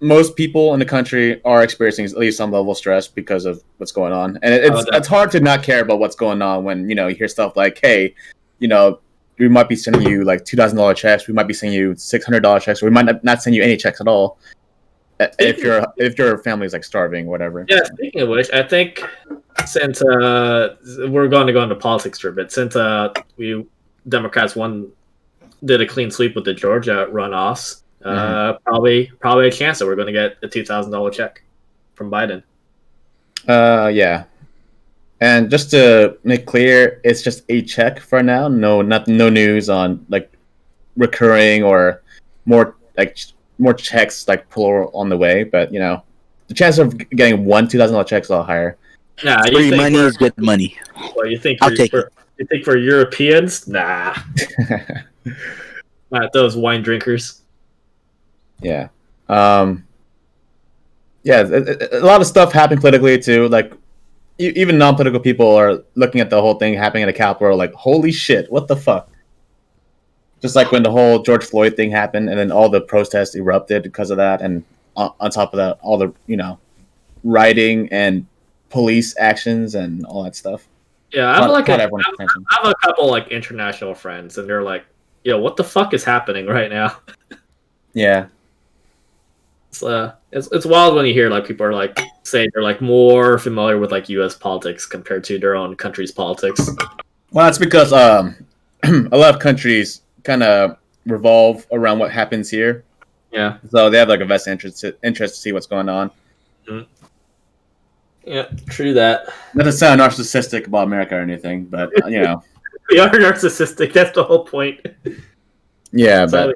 most people in the country are experiencing at least some level of stress because of what's going on, and it's hard to not care about what's going on when you hear stuff like, hey, we might be sending you like $2,000 checks, we might be sending you $600 checks, or we might not send you any checks at all if your family is like starving, whatever. Yeah, speaking of which, I think since we're going to go into politics for a bit, since we Democrats did a clean sweep with the Georgia runoffs, probably a chance that we're going to get a $2,000 check from Biden. Yeah, and just to make clear, it's just a check for now. No news on like recurring or more checks like plural on the way. But the chance of getting one $2,000 check is a lot higher. Yeah, free money is good money. Well, you think I'll take it. You think for Europeans? Nah. Not those wine drinkers. Yeah. Yeah, a lot of stuff happened politically too. Like, even non-political people are looking at the whole thing happening in the Capitol, like, holy shit, what the fuck? Just like when the whole George Floyd thing happened, and then all the protests erupted because of that, and on top of that, all the rioting and police actions and all that stuff. Yeah, I have a couple like international friends, and they're like, "Yo, what the fuck is happening right now?" Yeah. It's wild when you hear like people are like saying they're like more familiar with like U.S. politics compared to their own country's politics. Well, that's because a lot of countries kind of revolve around what happens here. Yeah. So they have like a vested interest to see what's going on. Mm-hmm. Yeah, true that. Not to sound narcissistic about America or anything, but we are narcissistic. That's the whole point. Yeah, so,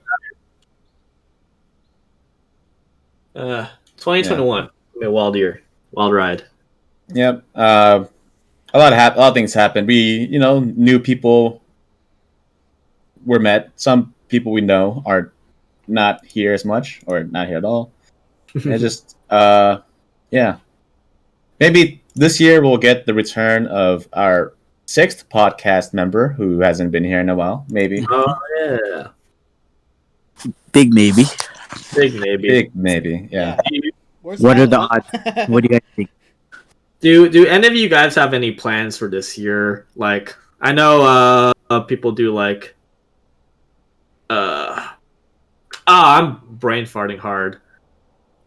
but 2021, a wild year, wild ride. Yep. A lot of things happened. We, new people were met. Some people we know are not here as much, or not here at all. It's just, yeah. Maybe this year we'll get the return of our 6th podcast member who hasn't been here in a while. Maybe. Oh yeah. Big maybe. Big maybe. Big maybe. Yeah. What are the odds? What do you guys think? Do any of you guys have any plans for this year? Like, I know people do like I'm brain farting hard.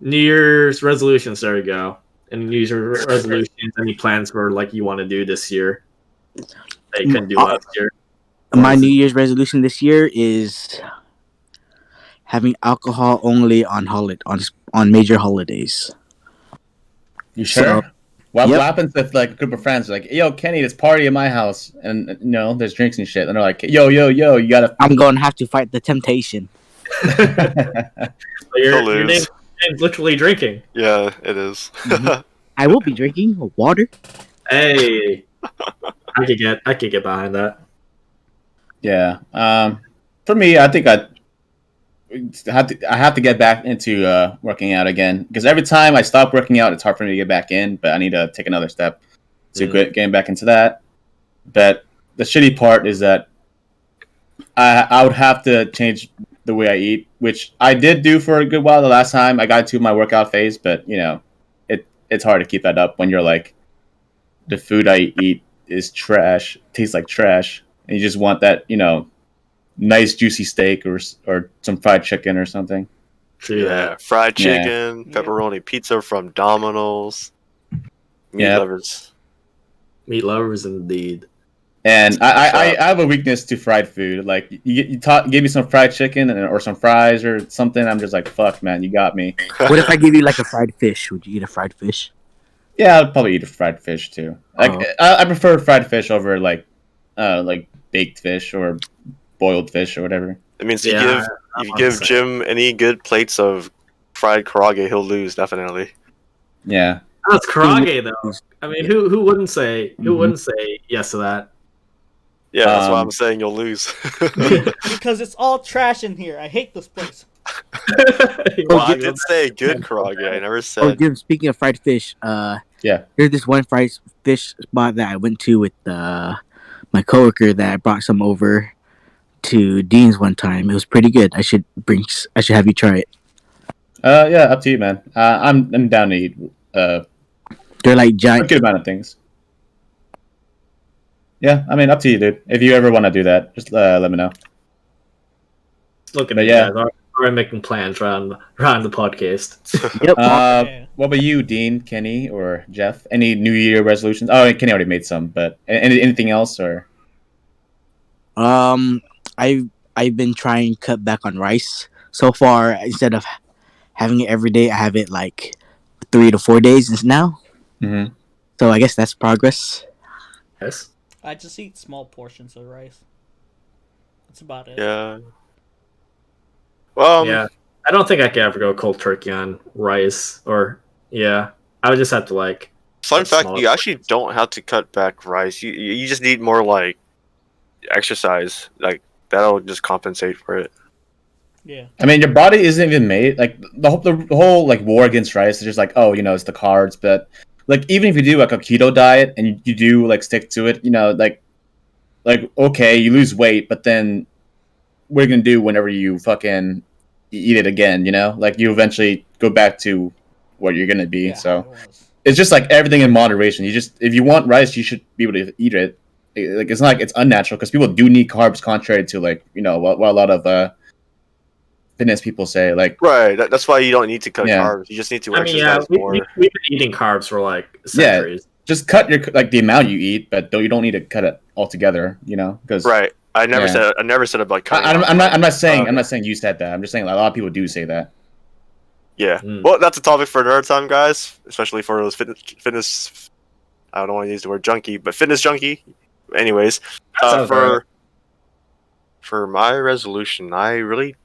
New Year's resolutions, there we go. Any New Year's resolutions, any plans for like you want to do this year that you couldn't do last year? My New Year's resolution this year is having alcohol only on major holidays. You sure? So, what yep. happens if like a group of friends are like, "Yo, Kenny, this party at my house," and there's drinks and shit, and they're like, "Yo, you gotta." I'm gonna have to fight the temptation. Your name's literally drinking. Yeah, it is. Mm-hmm. I will be drinking water. Hey, I could get behind that. Yeah. For me, I think I have to get back into working out again, because every time I stop working out, it's hard for me to get back in. But I need to take another step to getting back into that. But the shitty part is that I would have to change the way I eat, which I did do for a good while the last time I got to my workout phase. But it's hard to keep that up when you're like, the food I eat is trash, tastes like trash, and you just want that, nice juicy steak or some fried chicken or something. True that. Fried Yeah. chicken, Yeah. pepperoni pizza from Domino's. Meat Yep. lovers. Meat lovers indeed. And I have a weakness to fried food. Like give me some fried chicken or some fries or something. I'm just like, fuck, man, you got me. What if I give you like a fried fish? Would you eat a fried fish? Yeah, I'd probably eat a fried fish too. Like I prefer fried fish over like baked fish or boiled fish or whatever. It means Yeah, if you give Jim any good plates of fried karaage, he'll lose definitely. Yeah. That's karaage though. I mean, who wouldn't say yes to that? Yeah, that's why Um, I'm saying you'll lose. Because it's all trash in here. I hate this place. Well, I did say good karaage. I never Oh, said. Jim. Speaking of fried fish, Yeah. there's this one fried fish spot that I went to with my coworker that I brought some over to Dean's one time. It was pretty good. I should have you try it. Yeah, up to you, man. I'm down to eat They're like a giant. good amount of things. Yeah, I mean, up to you, dude. If you ever want to do that, just let me know. Look at But you yeah. guys. Already making plans around the podcast. Yep. Yeah. What about you, Dean, Kenny, or Jeff? Any New Year resolutions? Oh, Kenny already made some, but anything else or? I've been trying to cut back on rice. So far, instead of having it every day, I have it like 3 to 4 days now. Mm-hmm. So I guess that's progress. Yes. I just eat small portions of rice. That's about it. Yeah. Well, Yeah. I don't think I could ever go cold turkey on rice or I would just have to like fun That's fact: small. you actually don't have to cut back rice. You just need more like exercise. Like that'll just compensate for it. Yeah. I mean, your body isn't even made like the whole like war against rice is just like, oh, it's the carbs, but like even if you do like a keto diet and you do like stick to it, like okay, you lose weight, but then what are you gonna do whenever you fucking eat it again? Like you eventually go back to what you're gonna be. Yeah, So how it was. it's just like everything in moderation. If you want rice, you should be able to eat it. Like it's not like it's unnatural because people do need carbs, contrary to like what a lot of fitness people say. Like Right. That's why you don't need to cut Yeah. carbs. You just need to I mean, exercise more. we've been eating carbs for like centuries. just cut your like the amount you eat, but you don't need to cut it altogether. Because Right. I never Yeah. said about cutting. I'm not saying Okay. I'm not saying you said that. I'm just saying like, a lot of people do say that. Yeah. Mm. Well, that's a topic for another time, guys. Especially for those fitness. I don't want to use the word junkie, but fitness junkie. Anyways, sounds right. for my resolution, I really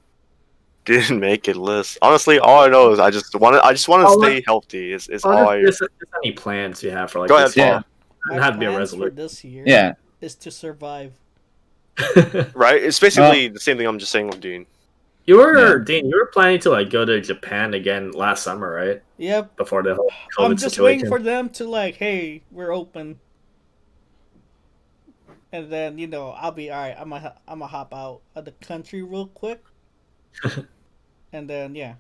didn't make a list. Honestly, all I know is I just want to Oh, stay healthy. Is all I. Just any plans you have for like Go ahead, this Paul. year? My It had to be a plans for resolution. this year Yeah. is to survive. Right? It's basically the same thing I'm just saying with Dean. Dean, you were planning to like go to Japan again last summer, right? Yep. Before the whole COVID I'm just situation. waiting for them to like, hey, we're open. And then, I'll be alright. I'm gonna hop out of the country real quick. And then, yeah.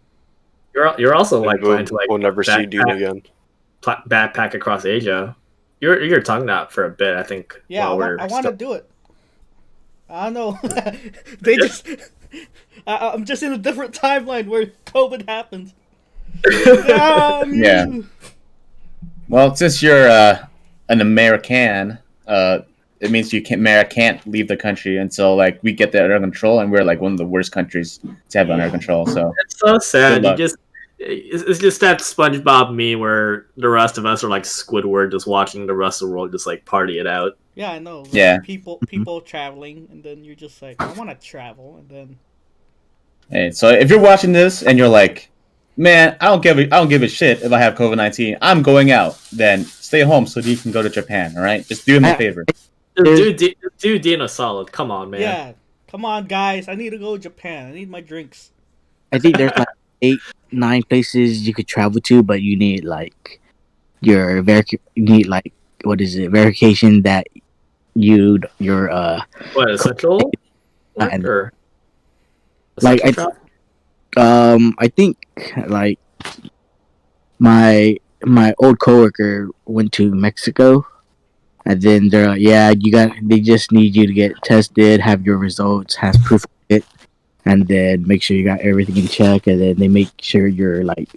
You're also like planning to like we'll never see Dean again. backpack across Asia. You're tongue out for a bit, I think. Yeah, while I want to do it. I don't know. They just... I'm just in a different timeline where COVID happened. Yeah. Well, since you're an American, it means you can't leave the country until like we get that under control, and we're like one of the worst countries to have under control. So It's so sad. Good luck. It's just that SpongeBob meme where the rest of us are like Squidward, just watching the rest of the world just like party it out. Yeah, I know. Like, Yeah. People traveling, and then you're just like, I want to travel, and then... Hey, so if you're watching this and you're like, man, I don't give a shit if I have COVID-19. I'm going out. Then stay home so you can go to Japan. All right, just do me a favor. Do Dean a solid. Come on, man. Yeah, come on, guys. I need to go to Japan. I need my drinks. I think there's like 8, 9 places you could travel to, but you need like verification that you're What essential? And- Or like essential I travel? I think like my old coworker went to Mexico And then they just need you to get tested, have your results, has proof of it, and then make sure you got everything in check, and then they make sure you're like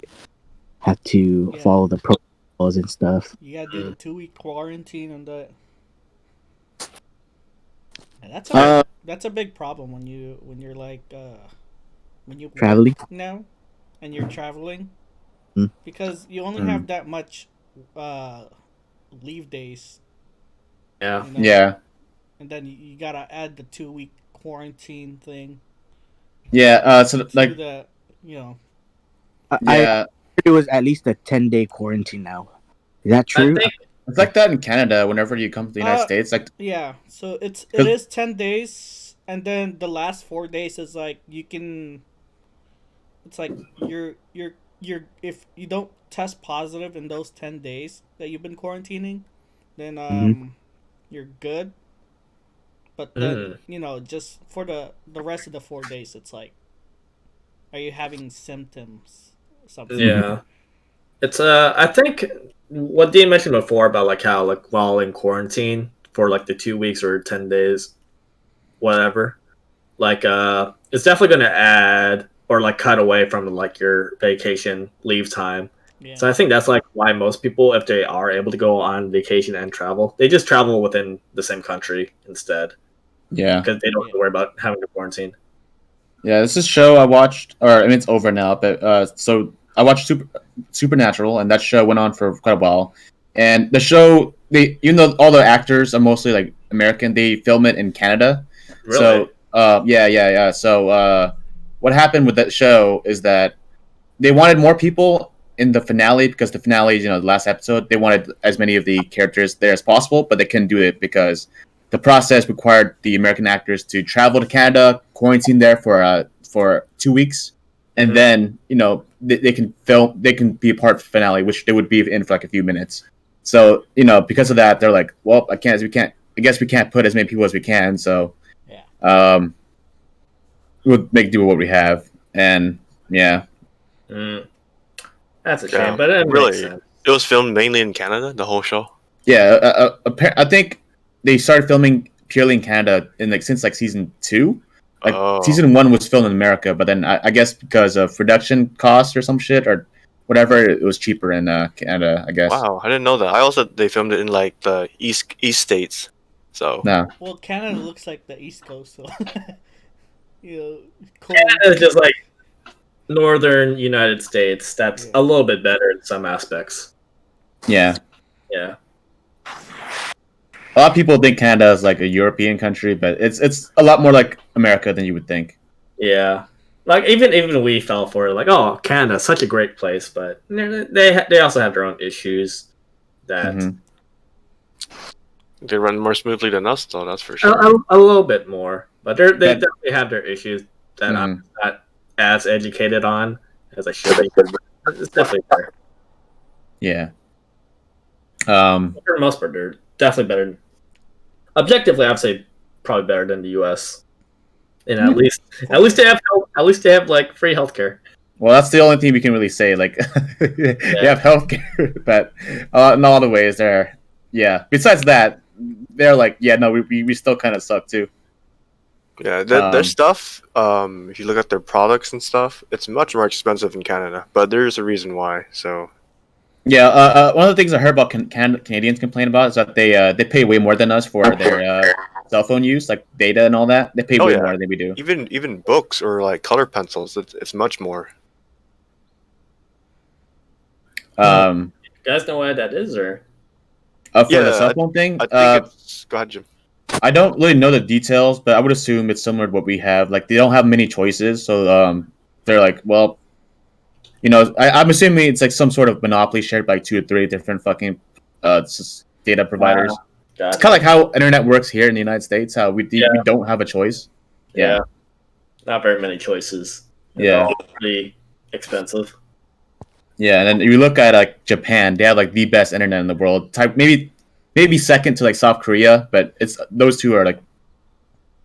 have to Yeah. follow the protocols and stuff. You gotta do the 2 week quarantine and that. And Uh, that's a big problem when you're like when you work Traveling. now and you're traveling Mm. because you only Mm. have that much uh leave days, Yeah. you know. Yeah. And then you gotta add the 2 week quarantine thing Yeah. So to like, the you know. I yeah, it was at least a 10-day quarantine now. Is that I true? think it's like that in Canada. Whenever you come to the United Uh States, like, yeah. So it 'cause- is 10 days, and then the last 4 days is like you can. It's like you're if you don't test positive in those 10 days that you've been quarantining, then Mhm. you're good. But then mm, just for the rest of the 4 days, it's like, are you having symptoms or something? yeah. It's I think what Dean mentioned before about like how like while in quarantine for like the 2 weeks or 10 days, whatever, like it's definitely gonna add or like cut away from like your vacation leave time. Yeah, So I think that's like why most people, if they are able to go on vacation and travel, they just travel within the same country instead yeah, because they don't have yeah, to worry about having to quarantine. yeah. This is a show I watched, or I mean, it's over now. But so I watched Supernatural, and that show went on for quite a while. And the show, they even though all the actors are mostly like American, they film it in Canada. Really? So yeah. So what happened with that show is that they wanted more people in the finale because the finale, the last episode, they wanted as many of the characters there as possible, but they couldn't do it because the process required the American actors to travel to Canada, quarantine there for 2 weeks, and Mhm. then they can film, they can be a part of the finale, which they would be in for like a few minutes. So because of that, they're like, well, I guess we can't put as many people as we can, so yeah. um, we'll make do with what we have, and yeah. Mm. That's a shame, Yeah, but it makes really. sense. It was filmed mainly in Canada, the whole show. Yeah, I think they started filming purely in Canada in like since like season two. Like Oh, season one was filmed in America, but then I guess because of production costs or some shit or whatever, it was cheaper in Canada. I guess. wow! I didn't know that. I also they filmed it in like the east states. So No. Well, Canada looks like the East Coast, so cold. It's just like northern United States. That's Yeah. a little bit better in some aspects. Yeah. Yeah. A lot of people think Canada is like a European country, but it's a lot more like America than you would think. Yeah. Like even we fell for it. Like, oh, Canada, such a great place, but they also have their own issues that Hmm. they run more smoothly than us, though. That's for a, sure. a little bit more, but they That. definitely have their issues that I'm Mhm. not as educated on as I should be. It's definitely there. Yeah. For the most part, they're definitely better. Objectively, I'd say probably better than the U.S. And at least they have like free healthcare. Well, that's the only thing we can really say. Like, they Yeah. have healthcare, but in all the ways, they're yeah. Besides that, they're like, yeah, no, we still kind of suck too. Yeah, their Um, stuff. If you look at their products and stuff, it's much more expensive in Canada. But there's a reason why. So yeah, one of the things I heard about Canadians complain about is that they pay way more than us for their cell phone use, like data and all that. They pay oh way yeah, more than we do. even books or like color pencils, it's much more. Um, You guys know why that is, or for the Yeah, cell phone thing, I think it's. Go ahead, Jim. I don't really know the details, but I would assume it's similar to what we have. Like they don't have many choices, so they're like, well, I'm assuming it's like some sort of monopoly shared by 2 or 3 different fucking data providers. It's kind of like how internet works here in the United States. How Yeah. we don't have a choice. yeah, Yeah, not very many choices. And yeah, they're all pretty expensive. yeah. And then if you look at like Japan, they have like the best internet in the world. Type maybe second to like South Korea, but it's those two are like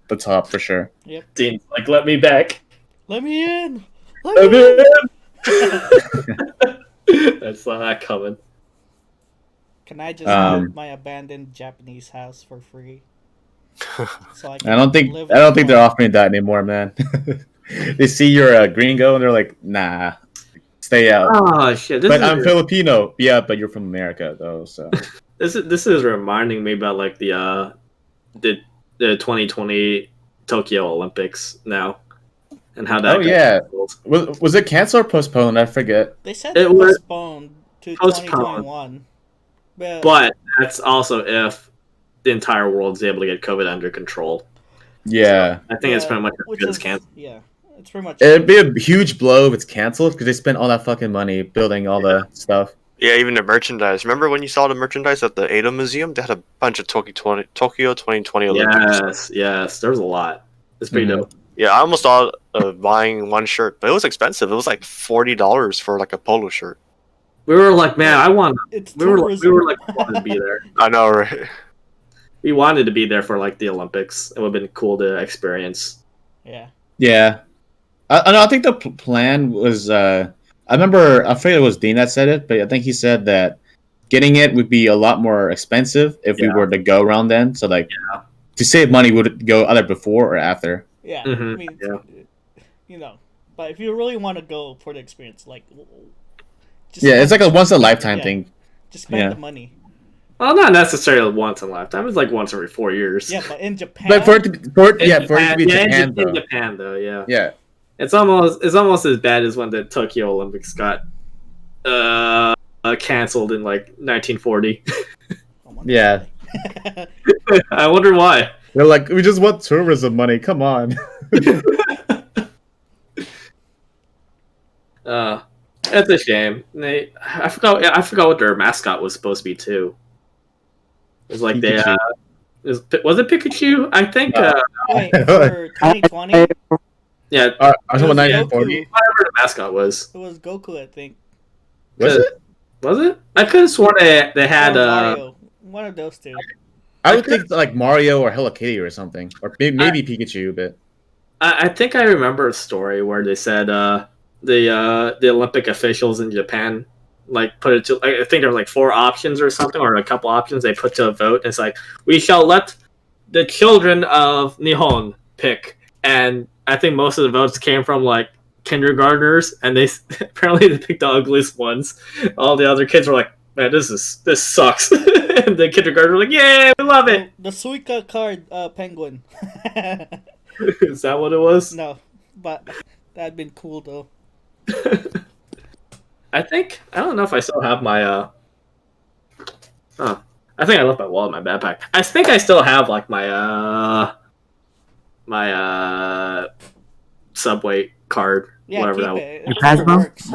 the top for sure. Yep. Dean's like, let me back. Let me in. Let Let me in. me in. I saw that coming. Can I just Um, have my abandoned Japanese house for free? So I don't think live I don't in think they're one. offering that anymore, man. They see you're a gringo and they're like, nah, stay out. Oh shit! But I'm Filipino. Yeah, but you're from America though, so This is reminding me about like the the 2020 Tokyo Olympics now and how oh that got yeah. canceled. Was it canceled or postponed? I forget. They said It they was postponed to postponed, 2021. But but that's also if the entire world's able to get COVID under control. So Yeah. I think it's yeah, pretty much as which good as is canceled. yeah, it's pretty much It'd be a huge blow if it's canceled because they spent all that fucking money building all the stuff. Yeah, even the merchandise. Remember when you saw the merchandise at the Ada Museum? They had a bunch of Tokyo 2020 Olympics. Yes. There was a lot. It's pretty Mhm. dope. Yeah, I almost thought of buying one shirt, but it was expensive. It was like $40 for like a polo shirt. We were like, man, I want. it's We were tourism. like wanted to be there. I know, right? We wanted to be there for like the Olympics. It would have been cool to experience. Yeah. Yeah. I think the plan was. I remember. I forget it was Dean that said it, but I think he said that getting it would be a lot more expensive if we Yeah. were to go around then. So like, to save money, would it go either before or after? Yeah. Mhm, I mean, yeah. but if you really want to go for the experience, like, just Yeah, it's like a spend- once in a lifetime yeah, thing. Just spend Yeah. the money. Well, not necessarily once in a lifetime. It's like once every 4 years. Yeah, but in Japan, But for it to be Japan in though. Japan though, yeah. Yeah. It's almost as bad as when the Tokyo Olympics got canceled in like 1940. I wonder Yeah. why. I wonder why. They're like, we just want tourism money. Come on. It's a shame. I forgot what their mascot was supposed to be too. It was like Pikachu. was it Pikachu? I think. Wait, for 2020, Yeah, I was it talking was about Goku. 1940. whatever the mascot was. It was Goku, I think. Was it? Was it? I could have sworn they had Or Mario. One of those two. I would think like Mario or Hello Kitty or something, or maybe Pikachu. But I think I remember a story where they said the Olympic officials in Japan like put it to I think there were like 4 options or something or a couple options they put to a vote and it's like we shall let the children of Nihon pick and I think most of the votes came from like kindergartners and they apparently they picked the ugliest ones. All the other kids were like, man, this sucks. And the kindergartners were like, yeah, we love it. The Suica card penguin. Is that what it was? No, but that'd been cool though. I don't know if I still have my I think I left my wallet in my backpack. I think I still have like my subway card, Yeah, whatever keep that was. it. Your It still Pasmo? works.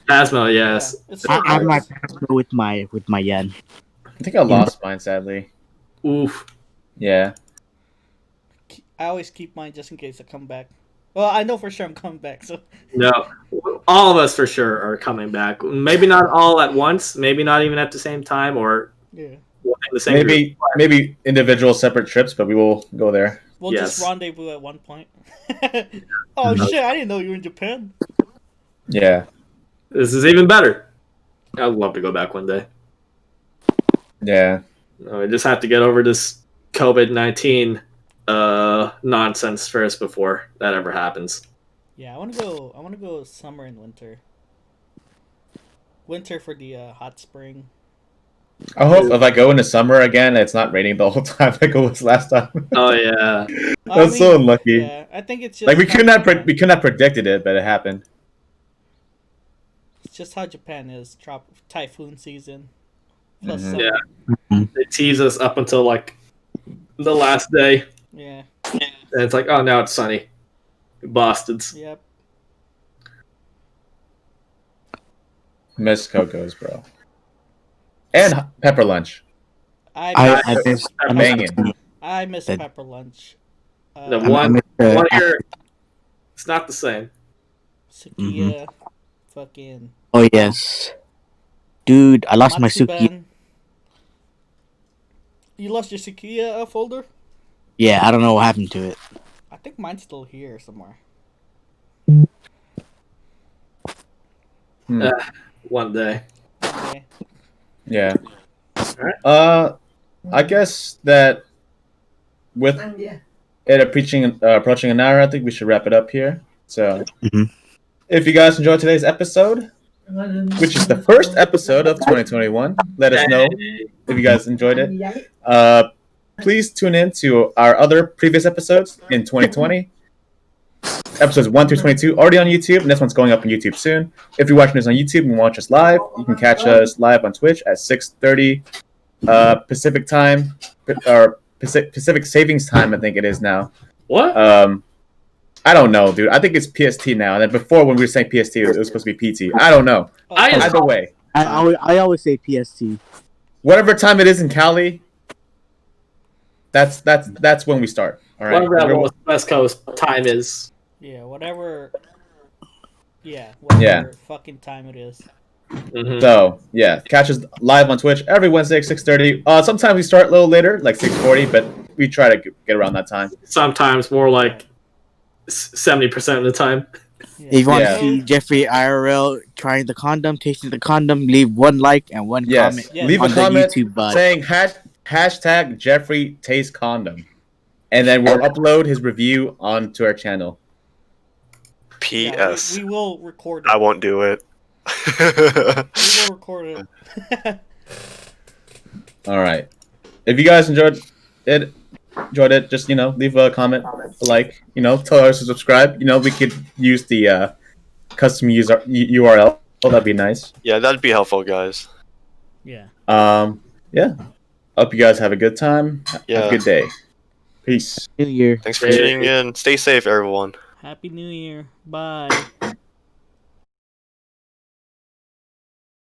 Phasma, yes. Yeah, it still I have my works. passport with my yen. I think I lost mine sadly. Oof. Yeah. I always keep mine just in case I come back. Well, I know for sure I'm coming back, so No. All of us for sure are coming back. Maybe not all at once, maybe not even at the same time or yeah. the same group. Maybe individual separate trips, but we will go there. We'll Yes. just rendezvous at one point. Oh shit, I didn't know you were in Japan. Yeah. This is even better. I'd love to go back one day. Yeah. I just have to get over this COVID-19 nonsense first before that ever happens. Yeah, I wanna go summer and winter. Winter for the hot spring. I hope if I go in the summer again, it's not raining the whole time like it was last time. Oh yeah. That's so unlucky. Yeah, I think it's just Like we how could not Japan- we could not predicted it, but it happened. It's just how Japan is. Typhoon season. Plus Mhm. summer. Yeah. They tease us up until like the last day, Yeah. and it's like, oh, now it's sunny. Bastards. Yep. Miss Coco's, bro. And pepper lunch. I miss, Banging. I miss That- pepper lunch. The I one miss, one here, it's not the same. Sukiya. Fucking. oh yes, dude, I lost my Suki. Matsuban. You lost your Sukiya folder? Yeah, I don't know what happened to it. I think mine's still here somewhere. One day. Okay. Yeah. I guess that with it approaching an hour, I think we should wrap it up here. So, if you guys enjoyed today's episode, which is the first episode of 2021, let us know if you guys enjoyed it. Please tune in to our other previous episodes in 2020. Episodes 1 through 22 already on YouTube, and this one's going up on YouTube soon. If you're watching this on YouTube and watch us live, you can catch us live on Twitch at 6:30 Pacific time, or Pacific Savings Time, I think it is now. What? I don't know, dude. I think it's PST now. And then before, when we were saying PST, it was supposed to be PT. I don't know. Either way, I always say PST. whatever time it is in Cali, that's when we start. All right. Whatever West Coast time is. Yeah, whatever fucking time it is. Mm-hmm. So yeah, catch us live on Twitch every Wednesday at 6:30. Sometimes we start a little later, like 6:40, but we try to get around that time. Sometimes more like 70% of the time. Yeah. If you want Yeah. to see Jeffrey IRL trying the condom, tasting the condom, leave one like and one comment. Yeah. Leave a on the comment YouTube bot. saying hashtag Jeffrey Taste Condom, and then we'll upload his review onto our channel. P.S. We will record it. I won't do it. We will record it. All right. If you guys enjoyed it, just leave a comment, a like, tell us to subscribe. We could use the custom user URL. That'd be nice. Yeah, that'd be helpful, guys. Yeah. Yeah. Hope you guys have a good time. Have Yeah. a good day. Peace. New Year. Thanks for tuning in. Stay safe, everyone. Happy New Year. Bye.